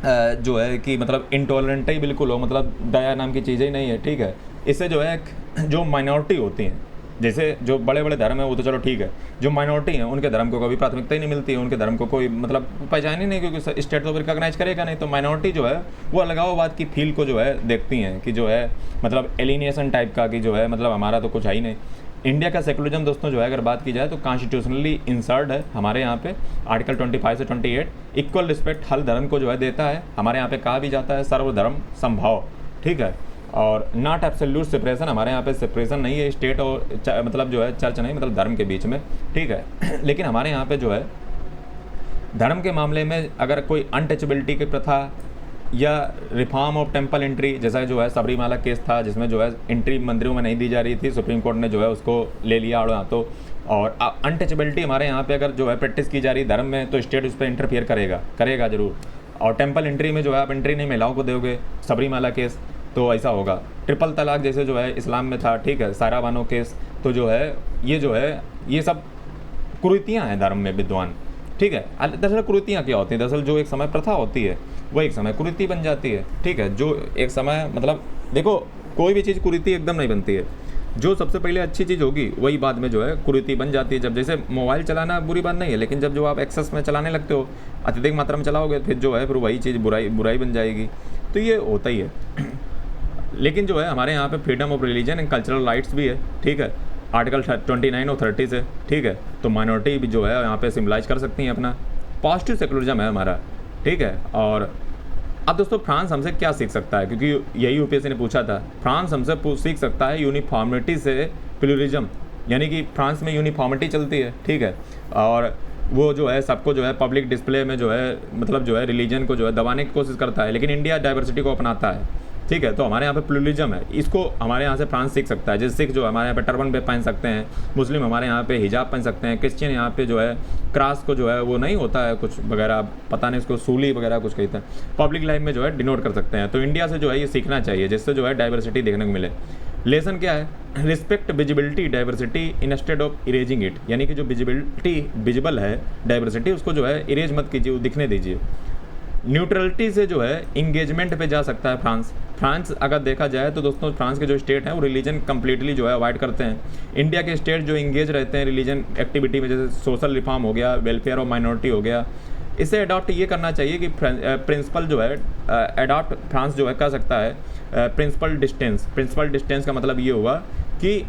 जो है कि मतलब इंटॉलरेंट ही बिल्कुल हो, मतलब दया नाम की चीज़ें ही नहीं है, ठीक है। इससे जो है जो माइनॉरिटी होती हैं, जैसे जो बड़े बड़े धर्म है वो तो चलो ठीक है, जो माइनॉरिटी हैं उनके धर्म को कभी प्राथमिकता ही नहीं मिलती है, उनके धर्म को कोई मतलब पहचान ही नहीं, क्योंकि स्टेट तो रिकॉग्नाइज करेगा नहीं। तो माइनॉरिटी जो है वो अलगाववाद की फील को जो है देखती हैं कि जो है मतलब एलिनिएशन टाइप का, कि जो है मतलब हमारा तो कुछ है ही नहीं। इंडिया का सेकुलरिज्म दोस्तों जो है अगर बात की जाए तो कॉन्स्टिट्यूशनली इंसर्ट है हमारे यहाँ पे, आर्टिकल 25 से 28 इक्वल रिस्पेक्ट हर धर्म को जो है देता है। हमारे यहाँ पे कहा भी जाता है सर्वधर्म संभाव, ठीक है। और नॉट एब्सोल्यूट सेपरेशन, हमारे यहाँ पे सेपरेशन नहीं है स्टेट और मतलब जो है चर्च नहीं, मतलब धर्म के बीच में, ठीक है। लेकिन हमारे यहाँ पे जो है धर्म के मामले में अगर कोई अनटचेबिलिटी की प्रथा या रिफॉर्म ऑफ टेम्पल एंट्री, जैसा जो है सबरीमाला केस था जिसमें जो है एंट्री मंदिरों में नहीं दी जा रही थी, सुप्रीम कोर्ट ने जो है उसको ले लिया आड़ो हाथों। और अनटचेबिलिटी हमारे यहाँ पे अगर जो है प्रैक्टिस की जा रही धर्म में तो स्टेट उस पर इंटरफियर करेगा ज़रूर। और टेम्पल एंट्री में जो है आप एंट्री नहीं महिलाओं को दोगे, सबरीमाला केस तो ऐसा होगा। ट्रिपल तलाक जैसे जो है इस्लाम में था, ठीक है, सारा बानो केस, तो जो है ये सब कुरीतियाँ हैं धर्म में विद्वान, ठीक है। दरअसल कुरीतियाँ क्या होती हैं, दरअसल जो एक समय प्रथा होती है वो एक समय कुरीति बन जाती है, ठीक है। जो एक समय मतलब देखो कोई भी चीज़ कुरीति एकदम नहीं बनती है, जो सबसे पहले अच्छी चीज़ होगी वही बाद में जो है कुरीति बन जाती है। जब जैसे मोबाइल चलाना बुरी बात नहीं है, लेकिन जब जो आप एक्सेस में चलाने लगते हो, अत्यधिक मात्रा में चलाओगे, फिर जो है फिर वही चीज़ बुराई बन जाएगी, तो ये होता ही है। लेकिन जो है हमारे यहाँ पे freedom of religion and cultural rights भी है, ठीक है, आर्टिकल 29 और 30 से, ठीक है। तो माइनॉरिटी भी जो है यहाँ पे सिम्बलाइज कर सकती हैं अपना। पॉजिटिव सेकुलरिज्म है हमारा, ठीक है। और अब दोस्तों फ्रांस हमसे क्या सीख सकता है, क्योंकि यही यूपीएससी ने पूछा था। फ्रांस हमसे सीख सकता है यूनिफॉर्मिटी से प्लूरलिज्म, यानी कि फ्रांस में यूनिफॉर्मिटी चलती है, ठीक है। और वो जो है सबको जो है पब्लिक डिस्प्ले में जो है मतलब जो है रिलीजन को जो है दबाने की कोशिश करता है, लेकिन इंडिया डाइवर्सिटी को अपनाता है, ठीक है। तो हमारे यहाँ पे प्लूरलिज्म है, इसको हमारे यहाँ से फ्रांस सीख सकता है। जैसे सिख जो हमारे यहाँ पे टर्बन पे पहन सकते हैं, मुस्लिम हमारे यहाँ पे हिजाब पहन सकते हैं, क्रिश्चियन यहाँ पे जो है क्रॉस को जो है वो नहीं होता है कुछ वगैरह, पता नहीं इसको सूली वगैरह कुछ कहते हैं, पब्लिक लाइफ में जो है डिनोट कर सकते हैं। तो इंडिया से जो है ये सीखना चाहिए, जिससे जो है डाइवर्सिटी देखने को मिले। लेसन क्या है, respect visibility diversity instead of erasing it, यानी कि जो विजिबल है डाइवर्सिटी उसको जो है इरेज मत कीजिए, वो दिखने दीजिए। न्यूट्रलिटी से जो है इंगेजमेंट पे जा सकता है फ्रांस अगर देखा जाए तो दोस्तों फ्रांस के जो स्टेट हैं वो रिलीजन कम्प्लीटली जो है अवॉइड करते हैं। इंडिया के स्टेट जो इंगेज रहते हैं रिलीजन एक्टिविटी में, जैसे सोशल रिफॉर्म हो गया, वेलफेयर ऑफ माइनॉरिटी हो गया, इसे अडॉप्ट ये करना चाहिए कि प्रिंसिपल जो है अडॉप्ट फ्रांस जो है कर सकता है प्रिंसिपल डिस्टेंस का मतलब ये हुआ कि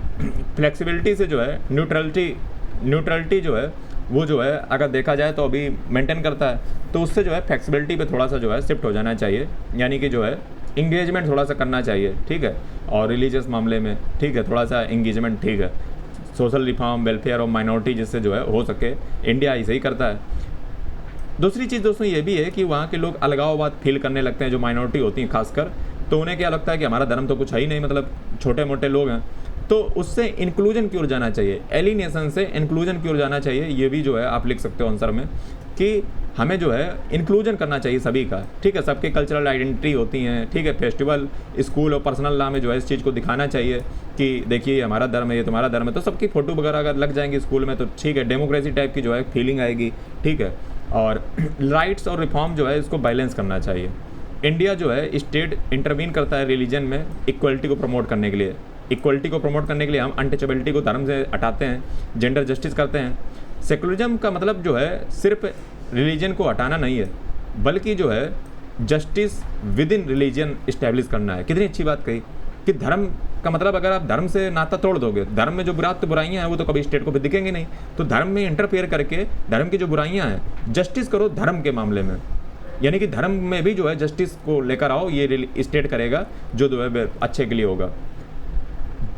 फ्लेक्सिबिलिटी से जो है न्यूट्रलिटी जो है वो जो है अगर देखा जाए तो अभी मेंटेन करता है, तो उससे जो है फ्लेक्सिबिलिटी पे थोड़ा सा जो है शिफ्ट हो जाना चाहिए, यानी कि जो है इंगेजमेंट थोड़ा सा करना चाहिए, ठीक है। और रिलीजियस मामले में, ठीक है, थोड़ा सा इंगेजमेंट, ठीक है। Social reform, welfare of minority जिससे जो है हो सके, इंडिया ऐसे ही करता है। दूसरी चीज़ दोस्तों ये भी है कि वहाँ के लोग अलगाववाद फील करने लगते हैं, जो माइनॉरिटी होती हैं खासकर, तो उन्हें क्या लगता है कि हमारा धर्म तो कुछ है ही नहीं, मतलब छोटे मोटे लोग हैं, तो उससे इंक्लूजन की ओर जाना चाहिए, एलिनेशन से इंक्लूजन की ओर जाना चाहिए। ये भी जो है आप लिख सकते हो आंसर में कि हमें जो है इंक्लूजन करना चाहिए सभी का, ठीक है। सबके कल्चरल आइडेंटिटी होती हैं, ठीक है। फेस्टिवल, स्कूल और पर्सनल लॉ में जो है इस चीज़ को दिखाना चाहिए कि देखिए हमारा धर्म है, ये तुम्हारा धर्म है, तो सबकी फ़ोटो वगैरह अगर लग जाएंगी स्कूल में तो ठीक है, डेमोक्रेसी टाइप की जो है फीलिंग आएगी, ठीक है। और राइट्स और रिफॉर्म जो है इसको बैलेंस करना चाहिए। इंडिया जो है स्टेट इंटरवीन करता है रिलीजन में इक्वलिटी को प्रमोट करने के लिए। इक्वलिटी को प्रमोट करने के लिए हम अनटचेबिलिटी को धर्म से हटाते हैं, जेंडर जस्टिस करते हैं। सेकुलरिज्म का मतलब जो है सिर्फ रिलीजन को हटाना नहीं है, बल्कि जो है justice with in religion establish करना है। कितनी अच्छी बात कही कि धर्म का मतलब अगर आप धर्म से नाता तोड़ दोगे, धर्म में जो बुराइयां हैं वो तो कभी स्टेट को भी दिखेंगी नहीं, तो धर्म में इंटरफेयर करके धर्म की जो बुराइयां हैं जस्टिस करो धर्म के मामले में, यानी कि धर्म में भी जो है जस्टिस को लेकर आओ, ये स्टेट करेगा जो है अच्छे के लिए होगा।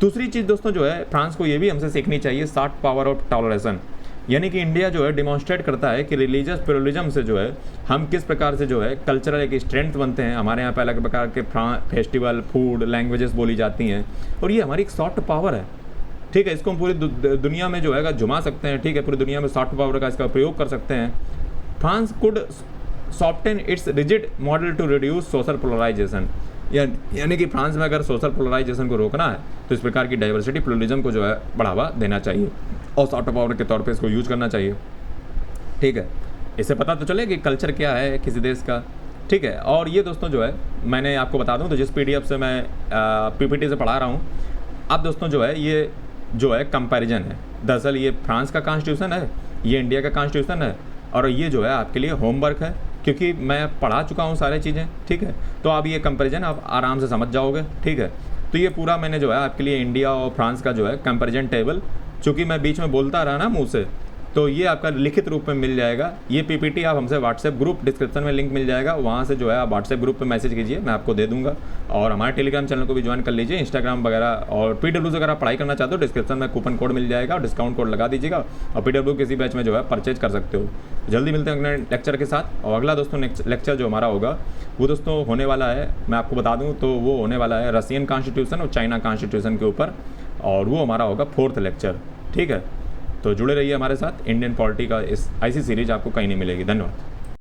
दूसरी चीज़ दोस्तों जो है फ्रांस को ये भी हमसे सीखनी चाहिए, सॉफ्ट पावर ऑफ टॉलरेशन। यानी कि इंडिया जो है डिमॉन्स्ट्रेट करता है कि रिलीजियस प्लुरलिज्म से जो है हम किस प्रकार से जो है कल्चरल एक स्ट्रेंथ बनते हैं। हमारे यहाँ पे अलग प्रकार के फेस्टिवल, फूड, लैंग्वेजेस बोली जाती हैं और ये हमारी एक सॉफ्ट पावर है, ठीक है। इसको हम पूरी दुनिया में जो है जुमा सकते हैं, ठीक है, पूरी दुनिया में सॉफ्ट पावर का इसका प्रयोग कर सकते हैं। France could soften its rigid model to reduce social polarisation. यानी कि फ्रांस में अगर सोशल पोलराइजेशन को रोकना है तो इस प्रकार की डाइवर्सिटी प्लुरलिज्म को जो है बढ़ावा देना चाहिए और सॉफ्ट पावर के तौर पे इसको यूज करना चाहिए, ठीक है। इससे पता तो चले कि कल्चर क्या है किसी देश का, ठीक है। और ये दोस्तों जो है मैंने आपको बता दूं तो जिस PDF से मैं PPT से पढ़ा रहा हूँ, अब दोस्तों जो है ये जो है कंपैरिजन है। दरअसल ये फ्रांस का कॉन्स्टिट्यूशन है, ये इंडिया का कॉन्स्टिट्यूशन है और ये जो है आपके लिए होमवर्क है, क्योंकि मैं पढ़ा चुका हूँ सारी चीज़ें, ठीक है। तो अब ये कंपैरिजन आप आराम से समझ जाओगे, ठीक है। तो ये पूरा मैंने जो है आपके लिए इंडिया और फ्रांस का जो है कंपैरिजन टेबल, चूँकि मैं बीच में बोलता रहा ना मुँह से, तो ये आपका लिखित रूप में मिल जाएगा। ये PPT आप हमसे व्हाट्सएप ग्रुप, डिस्क्रिप्शन में लिंक मिल जाएगा, वहाँ से जो है आप व्हाट्सएप ग्रुप पे मैसेज कीजिए, मैं आपको दे दूंगा। और हमारे टेलीग्राम चैनल को भी ज्वाइन कर लीजिए, इंस्टाग्राम वगैरह। और PW से अगर आप पढ़ाई करना चाहते हो, डिस्क्रिप्शन में कूपन कोड मिल जाएगा, डिस्काउंट कोड लगा दीजिएगा और PW किसी बैच में जो है परचेज कर सकते हो। जल्दी मिलते हैं अगले लेक्चर के साथ। और अगला दोस्तों लेक्चर जो हमारा होगा वो दोस्तों होने वाला है, मैं आपको बता दूँ तो वो होने वाला है रशियन कॉन्स्टिट्यूशन और चाइना कॉन्स्टिट्यूशन के ऊपर, और वो हमारा होगा 4th लेक्चर, ठीक है। तो जुड़े रहिए हमारे साथ। इंडियन पॉलिटी का ऐसी सीरीज आपको कहीं नहीं मिलेगी। धन्यवाद।